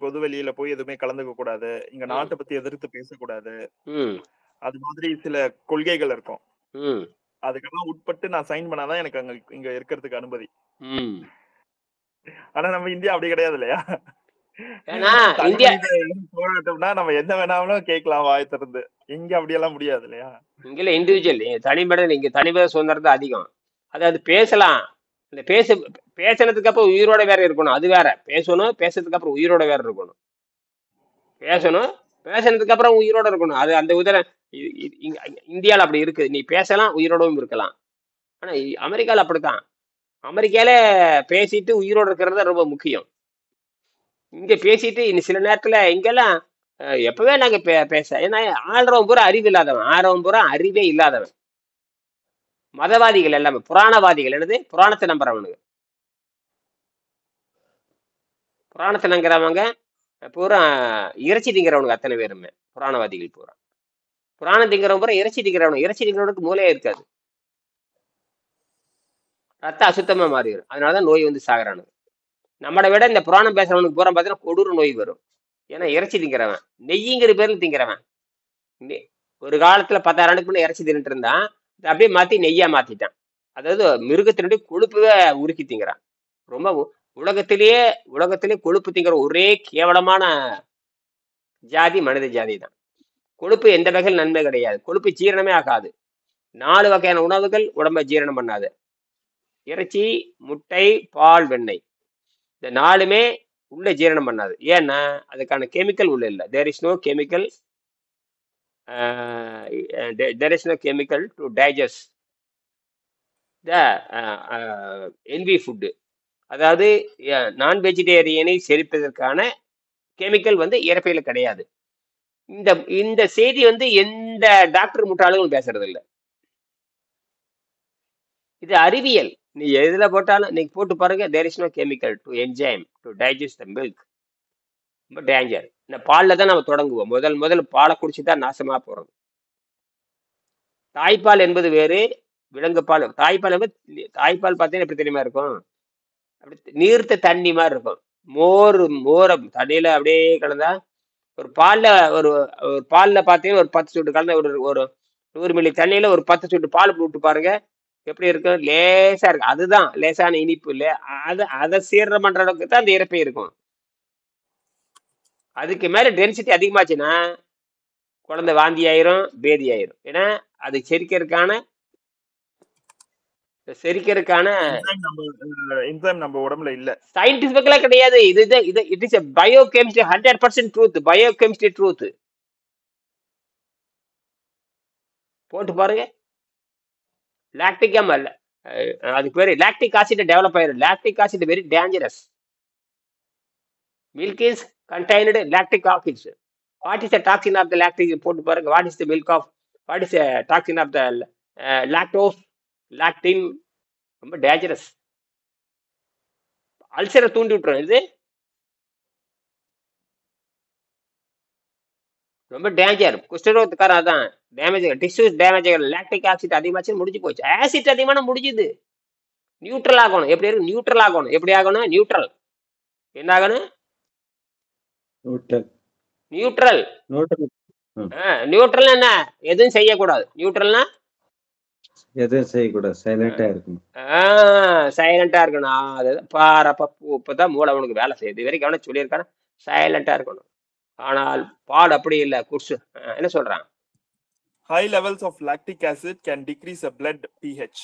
பொது வெளியில போய் எதுவுமே கலந்துக்க கூடாது, இங்க நாட்டை பத்தி எதிர்த்து பேசக்கூடாது, அது மாதிரி சில கொள்கைகள் இருக்கும். அதுக்கெல்லாம் உட்பட்டு நான் சைன் பண்ணாதான் எனக்கு அங்க இங்க இருக்கிறதுக்கு அனுமதி. ஆனா நம்ம இந்தியா அப்படி கிடையாது இல்லையா? போராட்டம்னா நம்ம என்ன வேணாலும் கேட்கலாம் வாய் திறந்து. இங்க அப்படியெல்லாம் முடியாது இல்லையா? இங்க இண்டிவிஜுவல் தனிமனித, இங்க தனிமனித சுதந்திரம் தான் அதிகம். அதாவது பேசலாம், இந்த பேசுனதுக்கு அப்புறம் உயிரோட வேற இருக்கணும், அது வேற. பேசணும், பேசுறதுக்கு அப்புறம் உயிரோட வேற இருக்கணும். பேசணும், பேசுனதுக்கு அப்புறம் உயிரோட இருக்கணும். அது அந்த உதாரணம் இந்தியாவில் அப்படி இருக்குது. நீ பேசலாம், உயிரோடவும் இருக்கலாம். ஆனா அமெரிக்கால அப்படித்தான். அமெரிக்கால பேசிட்டு உயிரோட இருக்கிறது ரொம்ப முக்கியம். இங்க பேசிட்டு சில நேரத்துல இங்கெல்லாம் எப்பவே நாங்க பேச, ஏன்னா ஆள்றவன் பூரா அறிவு இல்லாதவன், ஆறவன் பூரா அறிவே இல்லாதவன். மதவாதிகள் எல்லாமே புராணவாதிகள். என்னது? புராணத்தை நம்புறவனுங்க. புராணத்தை நம்புறவங்க பூரா இறைச்சி திங்கிறவனுங்க அத்தனை பேருமே புராணவாதிகள் பூரா. புராணம் திங்கிறவன் பூரா இறைச்சி திங்கிறவனுக்கு. இறைச்சி திங்கிறவனுக்கு மூளையே இருக்காது, ரத்த அசுத்தமா மாறிடும். அதனாலதான் நோய் வந்து சாகுறானுங்க. நம்மளை விட இந்த புராணம் பேசுறவனுக்கு பூரா பார்த்தீங்கன்னா கொடூர நோய் வரும். ஏன்னா இறைச்சி திங்கிறவன், நெய்யுங்கிற பேர்ல திங்கிறவன். ஒரு காலத்துல 10,000 ஆண்டுக்கு முன்னே இறைச்சி தின்னுட்டு இருந்தான், அப்படியே மாத்தி நெய்யா மாத்திட்டான். அதாவது மிருகத்தினுடைய கொழுப்புவே உருக்கி திங்கிறான். ரொம்ப உலகத்திலேயே கொழுப்பு திங்கிற ஒரே கேவலமான ஜாதி மனித ஜாதி தான். கொழுப்பு எந்த வகையில் நன்மை கிடையாது. கொழுப்பு ஜீரணமே ஆகாது. 4 வகையான உணவுகள் உடம்ப ஜீரணம் பண்ணாது. இறைச்சி, முட்டை, பால், வெண்ணெய், இந்த 4மே உள்ள ஜீரணம் பண்ணாது. ஏன்னா அதுக்கான கெமிக்கல் உள்ள இல்லை. There is no chemical to digest the NV food. அதாவது நான் வெஜிடேரியனை செரிப்பதற்கான கெமிக்கல் வந்து இறப்பையில கிடையாது. இந்த செய்தி வந்து எந்த டாக்டர் முட்டாளும் பேசுறது இல்லை. இது அறிவியல். நீ எதுல போட்டாலும் நீங்க போட்டு பாருங்க, there is no chemical to enzyme to digest the milk. ரொம்ப டேஞ்சர். இந்த பால்ல தான் நம்ம தொடங்குவோம். முதல் பாலை குடிச்சுதான் நாசமா போறோம். தாய்ப்பால் என்பது வேறு, விலங்கு பால். தாய்ப்பால் பார்த்தீங்கன்னா எப்படி தெரியுமா இருக்கும்? அப்படி நீர்த்த தண்ணி மாதிரி இருக்கும். மோரை தண்ணியில அப்படியே கலந்தா, ஒரு பால்ல பார்த்தீங்கன்னா ஒரு 10 சொட்டு கலந்த ஒரு 100 மில்லி தண்ணியில ஒரு 10 சொட்டு பால் விட்டு பாருங்க, எப்படி இருக்கும்? லேசா இருக்கு. அதுதான் லேசான இனிப்பு. இல்லை, அதை சீரணம் பண்ற அளவுக்கு தான் அந்த இறப்பை இருக்கும். அதுக்கு மேல டென்சிட்டி அதிகமாச்சுன்னா குழந்தை வாந்தி ஆயிரும், பேதி ஆயிரும். ஏன்னா அது செரிக்கிறதுக்கான நம்ம உடம்புல இல்ல. சயின்டிபிக்கலா கிடையாது. It is biochemistry, 100% truth. Biochemistry truth. போட்டு பாருங்க. லாக்டிக் அல்ல, அதுக்கு பேரு லாக்டிக் ஆசிட் டெவலப் ஆயிரும். Lactic acid very dangerous. Milk is contained lactic acids. What is the toxin of the lactic? போட்டு பாருங்க. What is the milk of, what is the toxin of the lactose, lectin. ரொம்ப dangerous. அல்சரை தூண்டி விட்டுரும். இது ரொம்ப danger. குஷ்டரோகத்துக்காரன் அதான் டேமேஜ், டிஷ்யூஸ் டேமேஜ் ஆகல. லாக்டிக் ஆசிட் அதிகமாச்சு முடிஞ்சு போச்சு. ஆசிட் அதிகமான முடிஞ்சுது. நியூட்ரல் ஆகணும். எப்படி இருக்கு? நியூட்ரல் ஆகணும். எப்படி ஆகணும்? நியூட்ரல். என்ன ஆகணும்? நியூட்ரல். நியூட்ரல் என்ன? எதுவும் செய்யக்கூடாது. நியூட்ரல்னா எதுவும் செய்யக்கூடாது, சைலண்டா இருக்கணும். சைலண்டா இருக்கணும். அது இப்பதான் மூளை உனக்கு வேலை செய்யுது. இது வரைக்கும் அவனை சொல்லியிருக்கான சைலண்டா இருக்கணும். ஆனால் பால் அப்படி இல்லை. என்ன சொல்றான்? High levels of lactic acid can decrease a blood pH,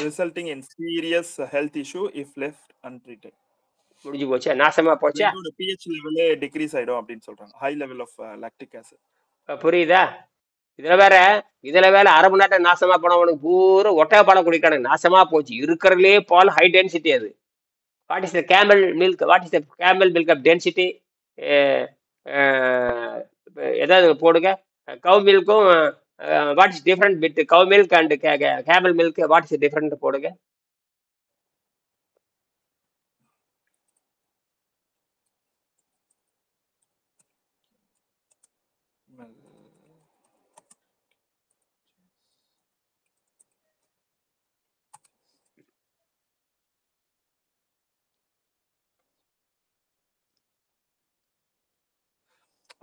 resulting in serious health issue if left untreated. முடிஞ்சு போச்சா? நாசமா போச்சா? pH level decrease ஆயிடும் அப்படின்னு சொல்றாங்க. High level of lactic acid. புரியுதா? இதுல வேற அரை மணி நேரம் நாசமா போனவனுக்கு பூரா ஒட்டக பாலம் குடிக்கானுங்க, நாசமா போச்சு. இருக்கிறதுலே பால் ஹை டென்சிட்டி அது. What is the camel milk, what is the camel milk of density? ஏதாவது போடுங்க. கவ் மில்க்கும் what is different with cow milk and camel milk, what is different போடுங்க.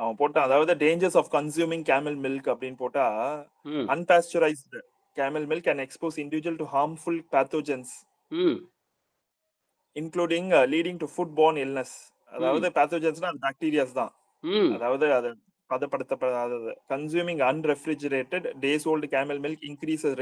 அவன் போட்டான், அதாவது dangers of consuming camel milk அப்படின்னு போட்டா, ம் அன்பேஸ்டரைஸ்டு camel milk can expose individual to harmful pathogens ம் including leading to foodborne illness. அதாவது pathogens-னா அது பாக்டீரியாஸ் தான். ம் அதாவது அது பதப்படுத்தப்படாதது. Consuming unrefrigerated days old camel milk increases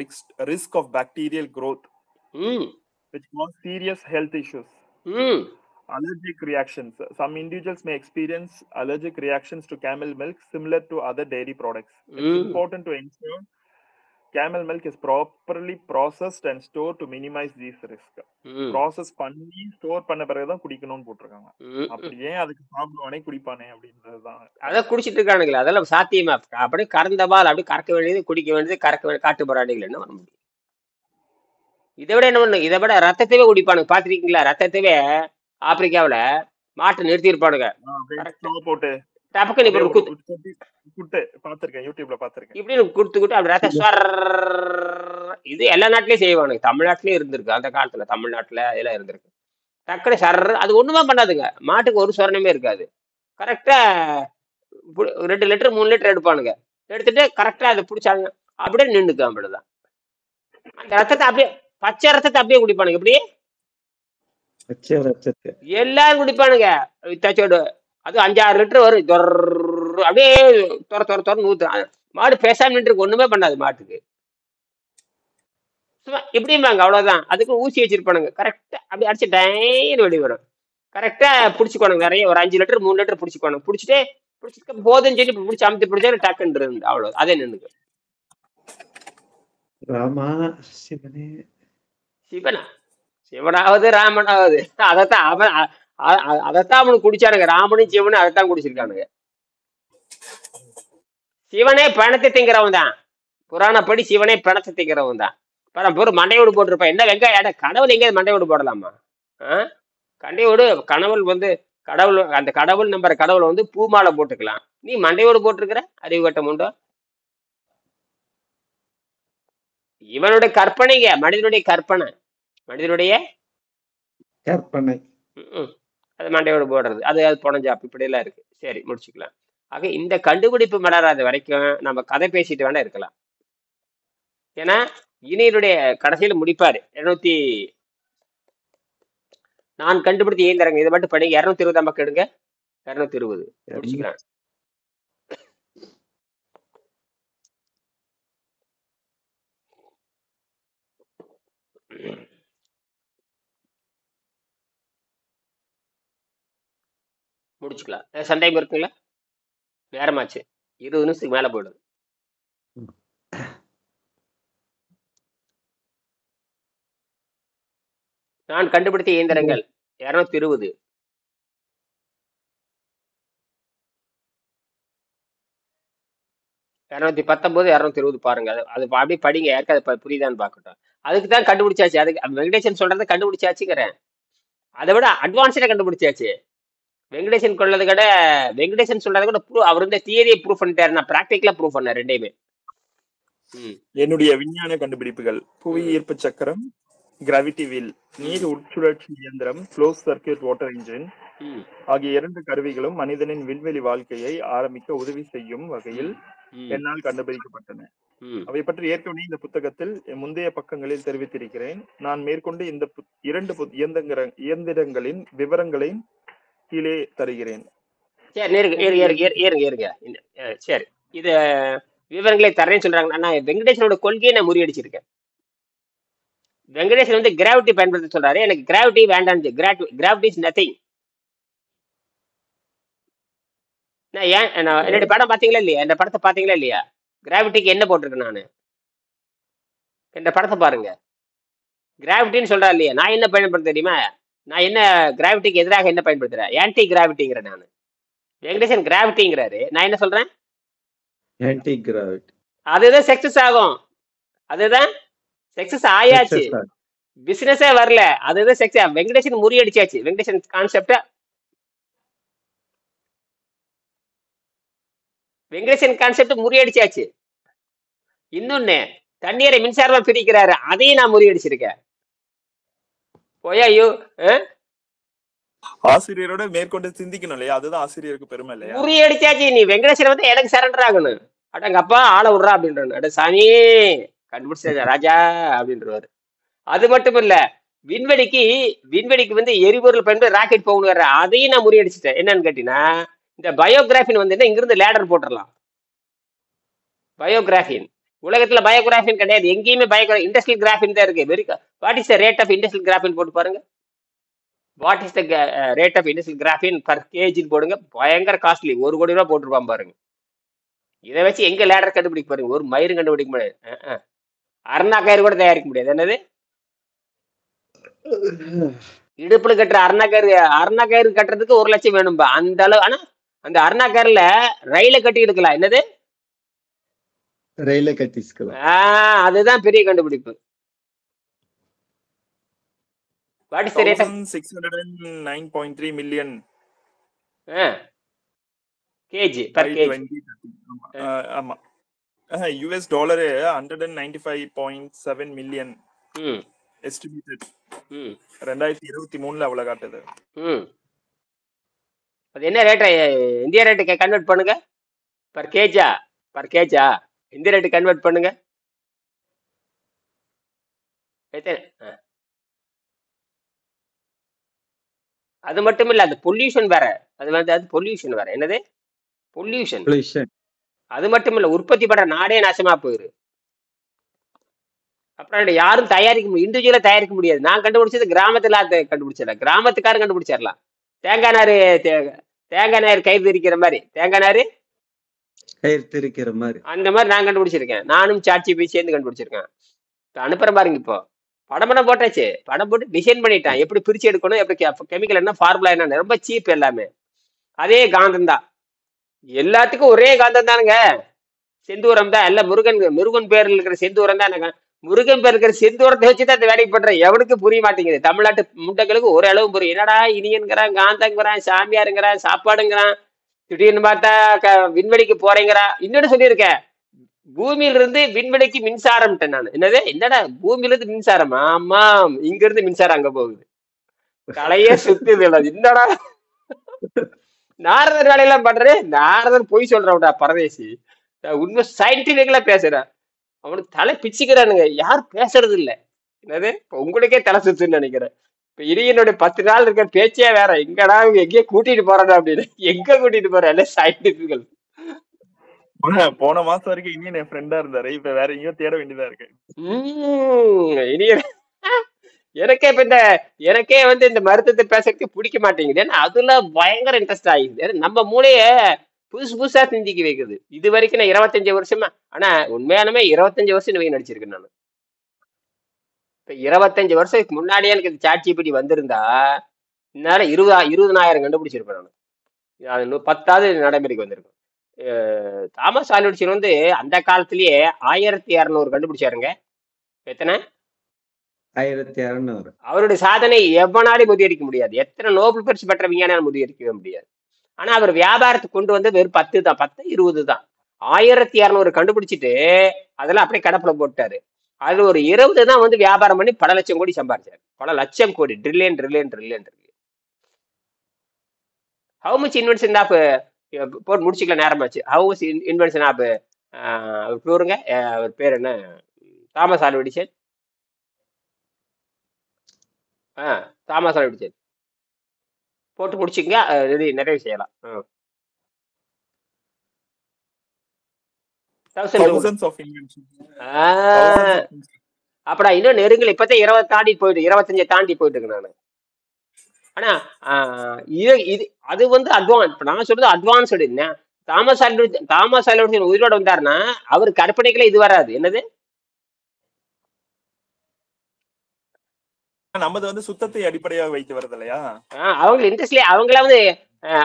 risk of bacterial growth ம் which cause serious health issues. ம் Allergic reactions. Some individuals may experience allergic reactions to camel milk similar to other dairy products. It's important to ensure camel milk is properly processed and stored to minimize these risks. Process பண்ணி store பண்ண பிறகு தான் குடிக்கணும்னு போட்டுருக்காங்க. அப்படியே அதுக்கு சாப்பிடுவானே குடிப்பானே அப்படின்றதுதான். அதான் குடிச்சிட்டு இருக்கானுங்களே, அதெல்லாம் சாத்தியமா? அப்படியே கறந்த பால் அப்படியே கறக்க வேண்டியது, குடிக்க வேண்டியது, கறக்க வேண்டியது. காட்டு போராடிகள் என்ன பண்ண முடியும்? இதை விட என்ன பண்ணு, இதை விட ரத்தத்தவே குடிப்பானுங்க. பாத்திருக்கீங்களா? ரத்தத்தவே ஆப்பிரிக்காவில மாட்டு நிறுத்தி இருப்பானுங்க, போட்டு டபக்குன்னு இப்படி பாத்திருக்கேன், யூடியூப்ல பாத்திருக்கேன். இப்படி குடுத்துக்கிட்டு அப்படி ரத்த ஸ்வர். இது எல்லா நாட்டிலயும் செய்வானுங்க, தமிழ்நாட்டிலயும் இருந்திருக்கு அந்த காலத்துல. தமிழ்நாட்டுல இதெல்லாம் இருந்திருக்கு. டக்குனு சர், அது ஒண்ணுமே பண்ணாதுங்க. மாட்டுக்கு ஒரு சொரணமே இருக்காது. கரெக்டா 2 லிட்டர் 3 லிட்டர் எடுப்பானுங்க. எடுத்துட்டு கரெக்டா அதை பிடிச்சாங்க, அப்படியே நின்றுக்கு. அப்படிதான் அந்த ரத்தத்தை அப்படியே, பச்சை ரத்தத்தை அப்படியே குடிப்பானுங்க. இப்படி எல்லாரும் குடிப்பானுங்க வித்தாச்சோடு. அது 5-6 லிட்டர் வரும், அப்படியே தொர தொர தொர ஊத்து. மாடு பேசாம நின்று ஒண்ணுமே பண்ணாது மாட்டுக்கு. சும்மா இப்படிம்பாங்க, அவ்வளவுதான். அதுக்கு ஊசி வச்சிருப்பானுங்க. கரெக்டா அப்படி அடிச்சு டைன்னு வெளியே வரும். கரெக்டா பிடிச்சிக்கோணுங்க. நிறைய ஒரு 5 லிட்டர் 3 லிட்டர் பிடிச்சிக்கோணும். பிடிச்சிட்டு போதுன்னு சொல்லி பிடிச்சி அமுத்தி பிடிச்சா டக்குன்னு இருந்து அவ்வளவு. அதே நின்றுக்கு. ராமா சிவனே, சிவனா சிவனாவது ராமனாவது அதைத்தான் அவன் அதைத்தான் அவனுக்கு குடிச்சானுங்க. ராமனும் சிவனும் அதைத்தான் குடிச்சிருக்கானுங்க. சிவனே பணத்தை திங்கிறவன் தான். புராணப்படி சிவனே பணத்தை திங்கிறவன் தான். பொருள் மண்டையோடு போட்டிருப்பான். என்ன வெங்காயம் கடவுள் எங்கேயாவது மண்டையோடு போடலாமா? கண்டையோடு கனவுள் கடவுள், அந்த கடவுள் நம்புற கடவுளை பூமாலை போட்டுக்கலாம். நீ மண்டையோடு போட்டிருக்கிற அறிவு கட்டம் உண்டோ? இவனுடைய கற்பனைங்க, மனிதனுடைய கற்பனை, மனிதனுடைய கற்பனை. அது மண்டையோடு போடுறது, அது புனஞ்சாப்பு இப்படி எல்லாம் இருக்கு. சரி, முடிச்சுக்கலாம். ஆக இந்த கண்டுபிடிப்பு மலராத வரைக்கும் நம்ம கதை பேசிட்டு வேணா இருக்கலாம். ஏன்னா இனியனுடைய கடைசியில முடிப்பாரு. நான் கண்டுபிடித்த இயந்திரங்க, இதை மட்டும் படிங்க. 220 மக்கள் எடுங்க. 220 முடிச்சுக்கலாம். முடிச்சுக்கலாம். சந்தேகம் இருக்குங்களா? நேரமாச்சு, 20 நிமிஷத்துக்கு மேல போயிடுது. நான் கண்டுபிடித்த இயந்திரங்கள் 220. இரநூத்தி 220 பாருங்க. அது அப்படியே படிங்க. யாருக்கு அது புரியுதான்னு பார்க்கட்டும். அதுக்கு தான் கண்டுபிடிச்சாச்சு. அதுக்கு வெங்கடேசன் சொல்றதை கண்டுபிடிச்சாச்சுங்கிறேன். அதை விட அட்வான்ஸ்டா கண்டுபிடிச்சாச்சு. வெங்கடேசன் கொள்ளது கூட, வெங்கடேசன் சொல்றதை கூட அவர் வந்து தியரியை ப்ரூவ் பண்ணிட்டாரு. நான் பிராக்டிக்கலா ப்ரூவ் பண்ணேன் ரெண்டையுமே. என்னுடைய விஞ்ஞான கண்டுபிடிப்புகள்: புவி ஈர்ப்பு சக்கரம், கிராவிட்டி வீல், நீர் உட்சுழற்சி இயந்திரம், க்ளோஸ் சர்க்கியூட் வாட்டர் இன்ஜின் ஆகிய 2 கருவிகளும் மனிதனின் விண்வெளி வாழ்க்கையை ஆரம்பிக்க உதவி செய்யும் வகையில் என்னால் கண்டுபிடிக்கப்பட்டன. அவை பற்றி ஏற்கனவே இந்த புத்தகத்தில் முந்தைய பக்கங்களில் தெரிவித்திருக்கிறேன். நான் மேற்கொண்டு இந்த 2 இயந்திரங்களின் விவரங்களை கீழே தருகிறேன். சரி, இது விவரங்களை தரேன்னு சொல்றாங்க. நான் வெங்கடேசனோட கொள்கையை நான் முறியடிச்சிருக்கேன். வெங்கடேசன் வந்து கிராவிட்டி பயன்படுத்த சொல்றாரு. எனக்கு கிராவிட்டி வேண்டாம். Gravity is nothing. நான் ஏன் என்னுடைய படம் பாத்தீங்களா இல்லையா? இந்த படத்தை பாத்தீங்களா இல்லையா? கிராவிட்டிக்கு என்ன போட்டிருக்கேன் நான்? இந்த படத்தை பாருங்க. கிராவிட்டின்னு சொல்றா இல்லையா, நான் என்ன பயன்படுத்த தெரியுமா? நான் என்ன கிராவிட்டிக்கு எதிராக என்ன பயன்படுத்துறேன்? ஆன்டி கிராவிட்டிங்கிறேன் நான். வெங்கடேசன் கிராவிட்டிங்கிறாரு, நான் என்ன சொல்றேன்? Anti gravity. அதுதான் சக்சஸ் ஆகும். அதுதான் சக்சஸ் ஆயாச்சு. பிசினஸே வரல, அதுதான் சக்சஸ். வெங்கடேசன் முறியடிச்சாச்சு. வெங்கடேசன் கான்செப்ட முறியடிச்சாச்சு. இன்னொன்னு, தண்ணீரை மின்சாரமா பிரிக்கிறாரு, அதையும் நான் முறியடிச்சிருக்கேன். போயா ஆசிரியரோட மேற்கொண்டு சிந்திக்கணும் இல்லையா? அதுதான் ஆசிரியருக்கு பெருமை இல்லையா? முறியடிச்சாச்சு. நீ வெங்கடேசன் வந்து எனக்கு சரண்டர் ஆகணும். அடங்கப்பா ஆளை விடுறா அப்படின்றானு. அட சாமி கண்டுபிடிச்சா ராஜா அப்படின்றவாரு. அது மட்டும் இல்ல, விண்வெளிக்கு வந்து எரிபொருள் பயன்படுத்தி ராக்கெட் போகணும் வர்ற, அதையும் நான் முறியடிச்சிட்டேன். என்னன்னு கேட்டீங்கன்னா, இந்த பயோகிராஃபின் வந்து இங்கிருந்து லேடர் போட்டுடலாம். பயோகிராஃபின் உலகத்துல பயோகிராஃபின் கிடையாது, எங்கேயுமே இண்டஸ்ட்ரியல் கிராஃபின் தான் இருக்கு. What is the rate of industrial graphene போட்டு பாருங்க. What is the rate of industrial கிராஃபின் பர் கேஜின்னு போடுங்க. பயங்கர காஸ்ட்லி, 1 கோடி ரூபாய் போட்டுருப்பான் பாருங்க. இதை வச்சு எங்க லேடர் கண்டுபிடிக்க பாருங்க, ஒரு மயிரும் கண்டுபிடிக்க முடியாது. அருணா கயிறு கூட தயாரிக்க முடியாது. என்னது இடுப்புல கட்டுற அருணா கயிறு கட்டுறதுக்கு 1 லட்சம் வேணும்பா, அந்த அளவு. ஆனா அந்த அருணா கயிறுல ரயில கட்டி எடுக்கலாம். என்னது ரயில கட்டிக்கலாம். அதுதான் பெரிய கண்டுபிடிப்பு. What is the rate of 609.3 million KG per KG. ஆமா, US டாலர் 195.7 மில்லியன் எஸ்டிமேட்டட். 2023ல அவ்வளவு காட்டுது. அது என்ன ரேட்? இந்தியா ரேட்டுக்கு கன்வெர்ட் பண்ணுங்க. பர் கேஜா இந்திய ரேட்டு கன்வெர்ட் பண்ணுங்க. அது மட்டும் இல்ல, அது பொல்யூஷன் வேற. அது பொல்யூஷன் வேற. என்னது பொல்யூஷன்? அது மட்டும் இல்ல, உற்பத்தி பண்ற நாடே நாசமா போயிரு. அப்புறம் யாரும் தயாரிக்க முடியும், இண்டிவிஜுவலா தயாரிக்க முடியாது. நான் கண்டுபிடிச்சது கிராமத்துல கண்டுபிடிச்சிடலாம், கிராமத்துக்காரன் கண்டுபிடிச்சிடலாம். தேங்காய் நார் கயிறு திரிக்கிற மாதிரி, தேங்காய் நார் கயிறு திரிக்கிற மாதிரி, அந்த மாதிரி நான் கண்டுபிடிச்சிருக்கேன். நானும் சாட்சி போய் சேர்ந்து கண்டுபிடிச்சிருக்கேன். அனுப்புற பாருங்க. இப்போ படம் போட்டாச்சு, படம் போட்டு டிசைன் பண்ணிட்டான், எப்படி பிரிச்சு எடுக்கணும், எப்படி கெமிக்கல் என்ன, ஃபார்முலா என்ன, ரொம்ப சீப் எல்லாமே. அதே காந்தம் தான், எல்லாத்துக்கும் ஒரே காந்தம் தானுங்க, செந்தூரம் தான். எல்லாம் முருகன் பேர்ல இருக்கிற செந்தூரம் தான். முருகன் பேர் இருக்கிற செந்தூரத்தை வச்சுதான் அந்த வேலைக்கு பண்றேன். எவனுக்கு புரிய மாட்டேங்குது. தமிழ்நாட்டு முண்டைகளுக்கு ஒரு அளவு புரியும். என்னடா இனியன்கிறான், காந்தங்கிறான், சாமியாருங்கிறான், சாப்பாடுங்கிறான், திடீர்னு பார்த்தா விண்வெளிக்கு போறேங்கிறா. இன்னொன்னு சொல்லியிருக்கேன், பூமியில இருந்து விண்வெளிக்கு மின்சாரம். நான் என்னடா பூமியில இருந்து மின்சாரம்? ஆமா, இங்க இருந்து மின்சாரம் அங்க போகுது. கலையே சுத்துது. என்னடா நாரதர் வேலையெல்லாம் பண்றேன். நாரதர் பொய் சொல்றவடா பரதேசி. உண்மை சயின்டிபிக்கலா பேசுறேன். அவனுக்கு தலை பிச்சுக்கிறானுங்க, யாரும் பேசுறது இல்லை. என்னது உங்களுக்கே தலை சுத்துன்னு நினைக்கிறேன். இப்ப இனியனுடைய 10 நாள் இருக்க பேச்சே வேற. எங்கடா எங்கேயோ கூட்டிட்டு போறதா அப்படின்னு. எங்க கூட்டிட்டு போற எல்லாம் சயின்டிபிக்கல். போன மாசம் வரைக்கும் இனியன் என் ஃப்ரெண்டா இருந்தாரு, இப்ப வேற எங்கேயோ தேட வேண்டியதா இருக்கு. இனியன் எனக்கே வந்து இந்த மருத்துவத்தை பேசுறதுக்கு பிடிக்க மாட்டேங்குது. ஏன்னா அதுல பயங்கர இன்ட்ரெஸ்ட் ஆகிடுது. நம்ம மூளைய புதுசா சிந்திக்க வைக்குது. இது வரைக்கும் நான் 25 வருஷமா, ஆனா உண்மையாலுமே 25 வருஷம் நடிச்சிருக்கேன் நான். இப்ப 25 வருஷத்துக்கு முன்னாடியே எனக்கு ChatGPT வந்திருந்தா என்னால 20,000 கண்டுபிடிச்சிருப்பேன் நான். 10வது நடைமுறைக்கு வந்திருக்கும். தாமஸ் ஆல்வா எடிசன் வந்து அந்த காலத்திலேயே 1200 கண்டுபிடிச்சாருங்க. எத்தனை? 1200. அவருடைய சாதனை எவனாலும் முதியடிக்க முடியாது. எத்தனை நோபல் பரிசு பெற்ற விஞ்ஞானியால் முதியடிக்கவே முடியாது. ஆனா அவர் வியாபாரத்துக்கு கொண்டு வந்து வெறும் 10 தான், 10 20 தான். 1200 கண்டுபிடிச்சிட்டு அதெல்லாம் அப்படியே கடப்புல போட்டாரு. அதுல ஒரு 20 தான் வந்து வியாபாரம் பண்ணி பல லட்சம் கோடி சம்பாதிச்சாரு. பல லட்சம் கோடி, trillion. How much invention of போட்டு முடிச்சுக்கலாம், நேரமாச்சு. ஹவு மச் இன்வென்ஷன் ஆஃப் அவர் பேருங்க, அவர் பேர் என்ன? Thomas Alva Edison. Thomas Alva Edison போட்டு முடிச்சுங்க, நிறைவு செய்யலாம். அப்படா இன்னும் நெருங்கல. இப்பதான் 20 தாண்டி போயிட்டு 25 தாண்டி போயிட்டு இருக்கு நானு. ஆனா இது அது வந்து அட்வான்ஸ். இப்ப நான் சொல்றது அட்வான்ஸ்டு. தாமஸ் ஆல்வா எடிசன் உயிரோட வந்தாருன்னா அவருக்கு கற்பனைக்குள்ள இது வராது. என்னது? நமது வந்து சுத்தத்தை அடிப்படையாக வைத்து வருது இல்லையா? அவங்க இண்டஸ்ட்ரியில அவங்கள வந்து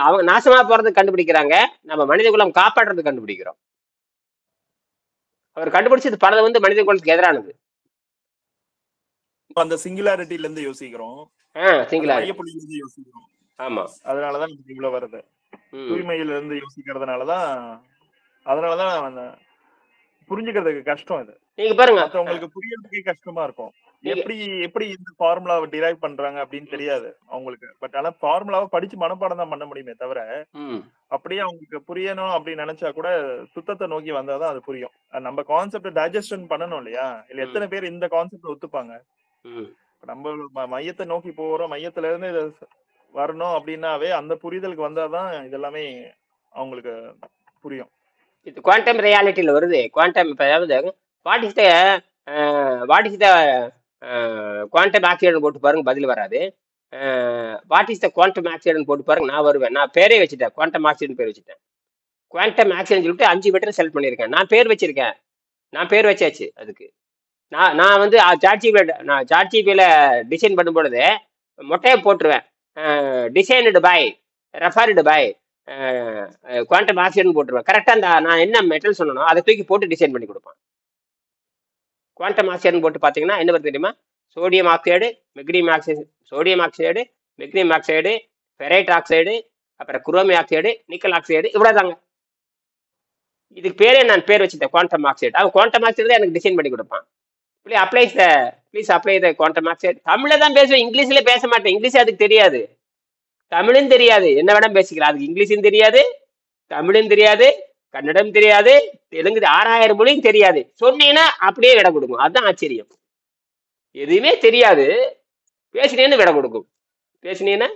அவங்க நாசமா போறதுக்கு கண்டுபிடிக்கிறாங்க, நம்ம மனித குலம் காப்பாற்றுறதுக்கு கண்டுபிடிக்கிறோம். அவர் கண்டுபிடிச்சது பல வந்து மனித குலத்துக்கு எதிரானது. அந்த சிங்குலாரிட்டில இருந்து யோசிக்கிறோம், சிங்குலாரிட்டி. மையப்புள்ளியில இருந்து யோசிக்கிறோம். ஆமா, அதனாலதான் நமக்கு இவ்வளவு வருது. தூய்மையில இருந்து யோசிக்கிறதுனாலதான் புரிஞ்சுக்கிறதுக்கு கஷ்டம். இது நீங்க பாருங்க, மத்தவங்களுக்கு புரியறதுக்கே கஷ்டமா இருக்கும். எப்படி இந்த ஃபார்முலாவை டிரைவ் பண்றாங்க அப்படின்னு தெரியாது அவங்களுக்கு. பட் ஆனா ஃபார்முலாவை படிச்சு மனப்பாடம் தான் பண்ண முடியுமே தவிர, அப்படியே அவங்களுக்கு புரியணும் அப்படின்னு நினைச்சா கூட சுத்தத்தை நோக்கி வந்தாதான் அது புரியும். நம்ம கான்செப்ட் டைஜஷன் பண்ணணும் இல்லையா? இல்ல எத்தனை பேர் இந்த கான்செப்ட் ஒத்துப்பாங்க? நம்ம மையத்தை நோக்கி போறோம், மையத்துல இருந்து இதை வரணும் அப்படின்னாவே அந்த புரிதலுக்கு வந்தாதான் இதெல்லாமே அவங்களுக்கு புரியும். இது குவாண்டம் ரியாலிட்டியில வருது. Quantum what is the quantum accident போட்டு பாருங்க, பதில் வராது. What is the quantum accident போட்டு பாருங்க, நான் வருவேன். நான் பேரே வச்சுட்டேன், குவாண்டம் ஆக்சிடென்ட் பேர் வச்சுட்டேன். குவாண்டம் ஆக்சிடென்ட் சொல்லிட்டு 5 மெட்டீரியல் செலக்ட் பண்ணியிருக்கேன். நான் பேர் வச்சிருக்கேன், நான் பேர் வச்சாச்சு அதுக்கு. நான் வந்து சாட்ஜிபியில டிசைன் பண்ணும்பொழுது மொட்டையை போட்டுருவேன், designed by referred by quantum accident போட்டுருவேன். கரெக்டாக நான் என்ன மெட்டல் சொன்னனோ அதை தூக்கி போட்டு டிசைன் பண்ணி கொடுப்பேன். குவாண்டம் ஆக்சைடு போட்டு பார்த்தீங்கன்னா என்ன வருது தெரியுமா? Sodium oxide, magnesium oxide, sodium oxide, magnesium oxide, ferrite oxide, அப்புறம் குரோமியம் ஆக்சைடு, நிக்கல் ஆக்சைடு, இவ்வளோதாங்க. இதுக்கு பேரே நான் பேர் வச்சுட்டேன் குவாண்டம் ஆக்சைடு. அவன் குவாண்டம் ஆக்சைடு தான் எனக்கு டிசைன் பண்ணி கொடுப்பான். Please apply the quantum oxide. தமிழில் தான் பேசுவேன், இங்கிலீஷில் பேச மாட்டேன். இங்கிலீஷ் அதுக்கு தெரியாது, தமிழும் தெரியாது, என்ன வேணா பேசிக்கலாம். அதுக்கு இங்கிலீஷும் தெரியாது, தமிழும் தெரியாது, கன்னடம் தெரியாது, தெலுங்கு 6000 மொழியும் தெரியாது. சொன்னீங்கன்னா அப்படியே விட கொடுக்கும். அதுதான் ஆச்சரியம். எதுவுமே தெரியாது, பேசினேன்னு விட கொடுக்கும். பேசினீங்கன்னா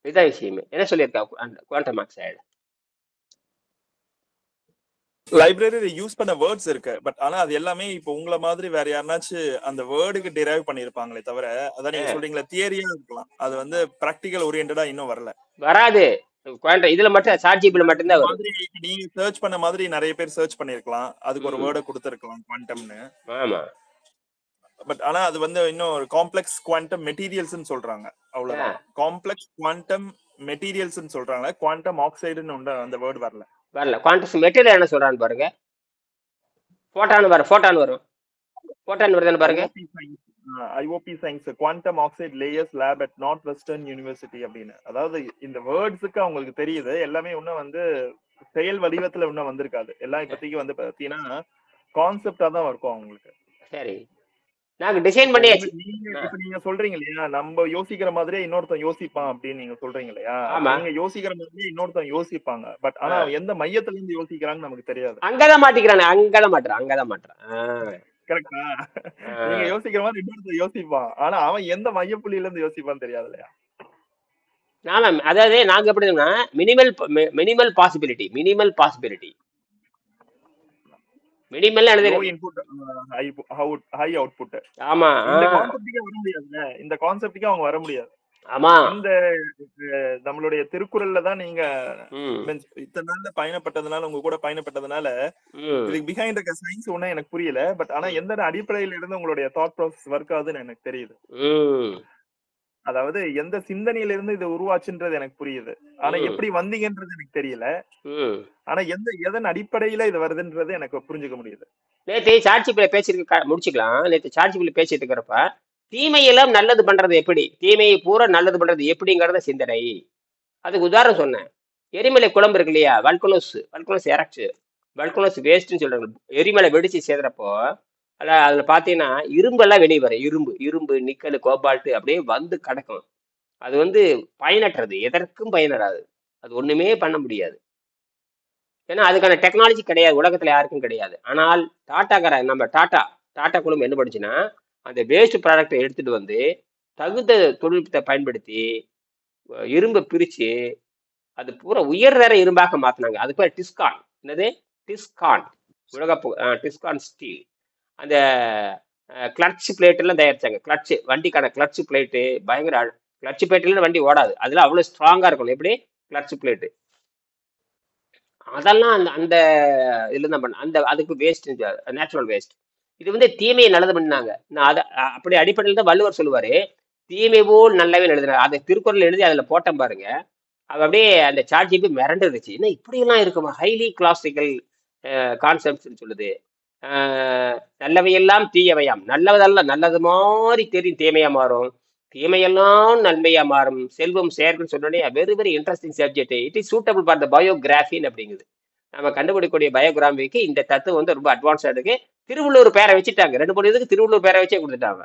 இதுதான் விஷயமே. என்ன சொல்லியிருக்கா குவாண்டம் ஆக்சைடு? லைப்ரரியில யூஸ் பண்ண வேர்ட்ஸ் இருக்கு, பட் ஆனா அது எல்லாமே இப்போ உங்களை மாதிரி வேற யாருனாச்சும் அந்த வேர்டுக்கு டிரைவ் பண்ணிருப்பாங்களே தவிர, அதான் நீங்க சொல்றீங்களா தியரியா இருக்கலாம், அது வந்து பிராக்டிகல் ஓரியன்டா இன்னும் வராது. இதுல மட்டும் சாட்ஜிபில மட்டும்தான் வரும். நீங்க சர்ச் பண்ண மாதிரி நிறைய பேர் சர்ச் பண்ணிருக்கலாம், அதுக்கு ஒரு வேர்டை கொடுத்திருக்கலாம் குவாண்டம்னு. ஆமா, பட் ஆனா அது வந்து இன்னும் ஒரு காம்ப்ளெக்ஸ் குவாண்டம் மெட்டீரியல்ஸ்னு சொல்றாங்க, அவ்வளவுதான். காம்ப்ளெக்ஸ் குவாண்டம் மெட்டீரியல்ஸ்னு சொல்றாங்க, குவாண்டம் ஆக்சைடுன்னு அந்த வேர்டு வரல. குவாண்டம் மெட்டீரியல் என்ன சொல்றான்னு பாருங்க. போட்டான் வரும், போட்டான் வருதுன்னு பாருங்க. IOB science quantum oxide layers lab at north western university அப்படின்னு. அதாவது இந்த வேர்ட்ஸுக்கு அவங்களுக்கு தெரியுது, எல்லாமே இன்னும் வந்து செயல் வடிவத்துல இன்னும் வந்திருக்காது. எல்லாம் இப்போதைக்கு வந்து பாத்தீங்கன்னா கான்செப்டா தான் இருக்கும் அவங்களுக்கு. சரி, நாங்க டிசைன் பண்ணியாச்சு. இப்ப நீங்க சொல்றீங்க இல்லையா, நம்ம யோசிக்கிற மாதிரியே இன்னொருத்தன் யோசிப்பான் அப்படின்னு நீங்க சொல்றீங்க இல்லையா? நீங்க யோசிக்கிற மாதிரியே இன்னொருத்தன் யோசிப்பாங்க, பட் ஆனா எந்த மையத்துல இருந்து யோசிக்கிறாங்கன்னு நமக்கு தெரியாது. அங்கதான் மாட்டிக்கிறானே, அங்கதான் மாட்டான். கரெக்டா? நீங்க யோசிக்கிற மாதிரி இன்னொருத்தன் யோசிப்பான், ஆனா அவன் எந்த மையப்புள்ளியில இருந்து யோசிப்பான்னு தெரியாது இல்லையா? அதாவது நாங்க எப்படின்னா minimal possibility minimal high output. ஆமா, இந்த கான்செப்ட்க்கே வர முடியாதுல, இந்த கான்செப்ட்க்கே அவங்க வர முடியாது. ஆமா, இந்த நம்மளுடைய திருக்குறள்ல தான் நீங்க இத்தனை நாள்ல பயணப்பட்டதுனால, உங்க கூட பயணப்பட்டதுனால இதுக்கு பிஹைண்ட் இருக்க சயின்ஸ் ஒன்னும் எனக்கு புரியல. பட் ஆனா எந்த அடிப்படையில இருந்து உங்களுடைய தாட் ப்ராசஸ் ஒர்க் ஆகுதுன்னு எனக்கு தெரியுது. அதாவது எந்த சிந்தனையில இருந்து இது உருவாச்சுன்றது எனக்கு புரியுது, ஆனா எப்படி வந்தீங்கன்றது எனக்கு தெரியல. ஆனா எதன் அடிப்படையில இது வருதுன்றது எனக்கு புரிஞ்சுக்க முடியுது. நேற்று சாட்சிபில பேசிட்டு முடிச்சுக்கலாம். நேற்று சாட்சிபில பேசிட்டு இருக்கிறப்ப தீமையெல்லாம் நல்லது பண்றது எப்படி, தீமையை பூரா நல்லது பண்றது எப்படிங்கறத சிந்தனை. அதுக்கு உதாரணம் சொன்னேன். எரிமலை குழம்பு இருக்கு இல்லையா, வல்கனோஸ் வேஸ்ட்னு சொல்றாங்க. எரிமலை வெடிச்சு சேர்றப்போ அதுல பாத்தீங்கன்னா இரும்பெல்லாம் வெளியே வரும். இரும்பு, நிக்கல், கோபால்ட் அப்படியே வந்து கிடக்கும். அது வந்து பயனற்றது, எதற்கும் பயனராது. அது ஒண்ணுமே பண்ண முடியாது. ஏன்னா அதுக்கான டெக்னாலஜி கிடையாது, உலகத்துல யாருக்கும் கிடையாது. ஆனால் நம்ம டாடா குழுமம் என்ன பண்ணுச்சுன்னா, அந்த வேஸ்ட் ப்ராடக்டை எடுத்துட்டு வந்து தகுந்த தொழில்நுட்பத்தை பயன்படுத்தி இரும்பை பிரிச்சு அது பூரா உயர்தர இரும்பாக மாத்தினாங்க. அது பேர் டிஸ்கான். என்னது? டிஸ்கான் டிஸ்கான் ஸ்டீல். அந்த கிளட்ச் பிளேட் எல்லாம் தயாரிச்சாங்க. வண்டிக்கான கிளட்ச் பிளேட்டு பயங்கர. கிளட்ச் பிளேட்ல வண்டி ஓடாது, அதுல அவ்வளவு ஸ்ட்ராங்கா இருக்கணும். எப்படி கிளட்ச் பிளேட்டு, அதெல்லாம் அந்த அந்த இதுல தான் பண்ண அந்த அதுக்கு வேஸ்ட், நேச்சுரல் வேஸ்ட். இது வந்து தீமையை நல்லது பண்ணாங்க. நான் அதை அப்படி அடிப்படையில் தான் வள்ளுவர் சொல்லுவாரு, தீமை போல் நல்லவே எழுதுறாரு. அதை திருக்குறள் எழுதி அதுல போட்டேன் பாருங்க. அது அப்படியே அந்த சாட் ஜிபி மிரண்டுருச்சு. என்ன இப்படியெல்லாம் இருக்குமா, ஹைலி கிளாசிக்கல் கான்செப்ட்ஸ் சொல்லுது. நல்லவையெல்லாம் தீயவையாம், நல்லதெல்லாம் நல்லது மாதிரி தெரியும் தீமையா மாறும், தீமையெல்லாம் நன்மையா மாறும், செல்வம் செயற்குன்னு சொன்னோடனே very very interesting subject. It is suitable for the பயோகிராஃபின்னு அப்படிங்குது. நம்ம கண்டுபிடிக்கக்கூடிய பயோகிராஃபிக்கு இந்த தத்துவம் வந்து ரொம்ப அட்வான்ஸா இருக்கு. திருவள்ளுவர் பேரை வச்சுட்டாங்க, 2-3 இதுக்கு திருவள்ளுவர் பேரை வச்சே கொடுத்துட்டாங்க.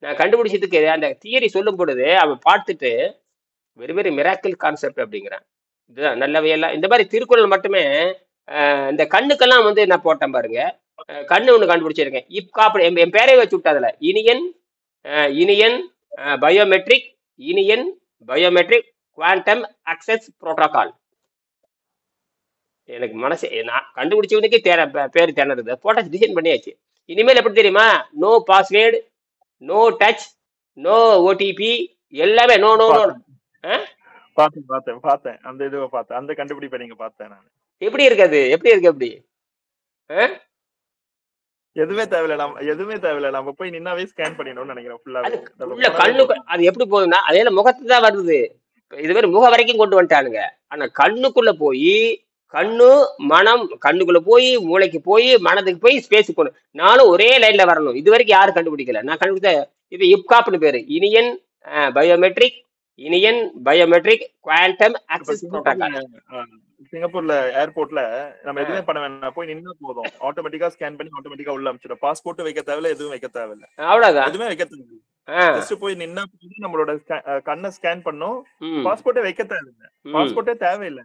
நான் கண்டுபிடிச்சதுக்கு அந்த தியரி சொல்லும் பொழுது அவன் பார்த்துட்டு வெரி வெரி மிராக்கிள் கான்செப்ட் அப்படிங்கிறான். இதுதான் நல்லவையெல்லாம். இந்த மாதிரி திருக்குறள் மட்டுமே இந்த கண்ணுக்கெல்லாம் வந்து நான் போட்டேன் பாருங்க. கண்ணு ஒண்ணு கண்டுபிடிச்சிருக்கேன். என் பேரை வச்சு விட்டாதுல, Iniyan Iniyan biometric, Iniyan biometric quantum access protocol. எனக்கு மனசு நான் கண்டுபிடிச்சவனுக்கே பேரு திணறுது. போட்டோ டிசைன் பண்ணியாச்சு. இனிமேல் எப்படி தெரியுமா, no password, no touch, no OTP, எல்லாமே நோ நோ நோ. பார்த்தேன் அந்த இதுவை பார்த்தேன், அந்த கண்டுபிடிப்பை நீங்க பார்த்தேன் நான். எப்படி இருக்காது, எப்படி இருக்கு அப்படி? எதுவுமே தேவையில்ல, நம்ம போய் நின்னாவே ஸ்கேன் பண்ணிடணும்னு நினைக்கிறேன் ஃபுல்லா. கண்ணுக்கு அது எப்படி போகுதுன்னா அதே முகத்து தான் வருது. இது மாதிரி முக வரைக்கும் கொண்டு வந்துட்டானுங்க. ஆனா கண்ணுக்குள்ள போய், கண்ணு மனம் கண்ணுக்குள்ள போய், மூளைக்கு போய், மனதுக்கு போய், ஸ்பேஸுக்கு போகணும். நானும் ஒரே லைன்ல வரணும். இது வரைக்கும் யாரும் கண்டுபிடிக்கல. நான் கண்டுபிடிச்ச இது இப்காப்னு பேரு, Iniyan biometric, Iniyan biometric quantum access protocol. சிங்கப்பூர்ல ஏர்போர்ட்ல நம்ம எதுவுமே பண்ண வேண்டாம், போய் நின்னா போதும், ஆட்டோமேட்டிக்கா ஸ்கேன் பண்ணி ஆட்டோமேட்டிக்கா உள்ள அனுப்பிச்சிடும். பாஸ்போர்ட் வைக்க தேவையில்ல, எதுவும் வைக்க தேவையில்ல, அவ்வளவுதான், எதுவுமே வைக்க தேவையில்ல. ஜஸ்ட் போய் நின்னா நம்மளோட கண்ணை ஸ்கேன் பண்ணும், பாஸ்போர்ட்டே வைக்க தேவையில்லை, பாஸ்போர்ட்டே தேவையில்லை.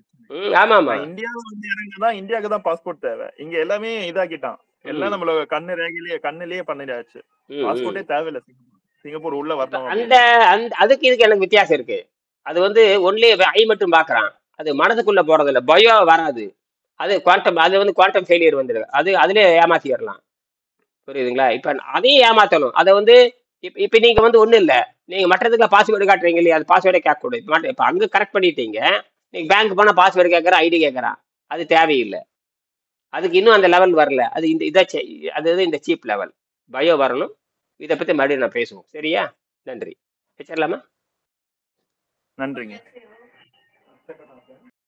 இந்தியாவை வந்து இறங்குனா இந்தியாவுக்கு தான் பாஸ்போர்ட் தேவை. இங்க எல்லாமே இதாக்கிட்டான், எல்லாம் நம்மளோட கண்ணுலயே பண்ணிடாச்சு. பாஸ்போர்ட்டே தேவையில்லை சிங்கப்பூர் உள்ள வரணும். அந்த அதுக்கு இதுக்கு எனக்கு வித்தியாசம் இருக்கு. அது வந்து ஒன்லி ஐ மட்டும் பாக்குறான், அது மனதுக்குள்ள போறது இல்ல, பயோ வராது. அது குவாண்டம், அது வந்து குவாண்டம் ஃபெயிலியர் வந்துடும். அது அதுலயே ஏமாத்திடலாம், புரியுதுங்களா? இப்ப அதையும் ஏமாத்தணும். அதை வந்து இப்ப நீங்க வந்து ஒண்ணும் இல்ல, நீங்க மற்றதுக்கு பாஸ்வேர்டு காட்டுறீங்க இல்லையா, அது பாஸ்வேர்டே கேட்க கூடாது. இப்ப அங்க கரெக்ட் பண்ணிட்டீங்க, நீங்க பேங்க் போனா பாஸ்வேர்டு கேட்கற, ஐடி கேட்கறான், அது தேவையில்லை. அதுக்கு இன்னும் அந்த லெவல் வரல. அது இந்த சீப் லெவல் பயோ வரணும். இதை பத்தி மறுபடியும் நான் பேசுவோம், சரியா? நன்றி. வச்சிடலாமா? நன்றிங்க.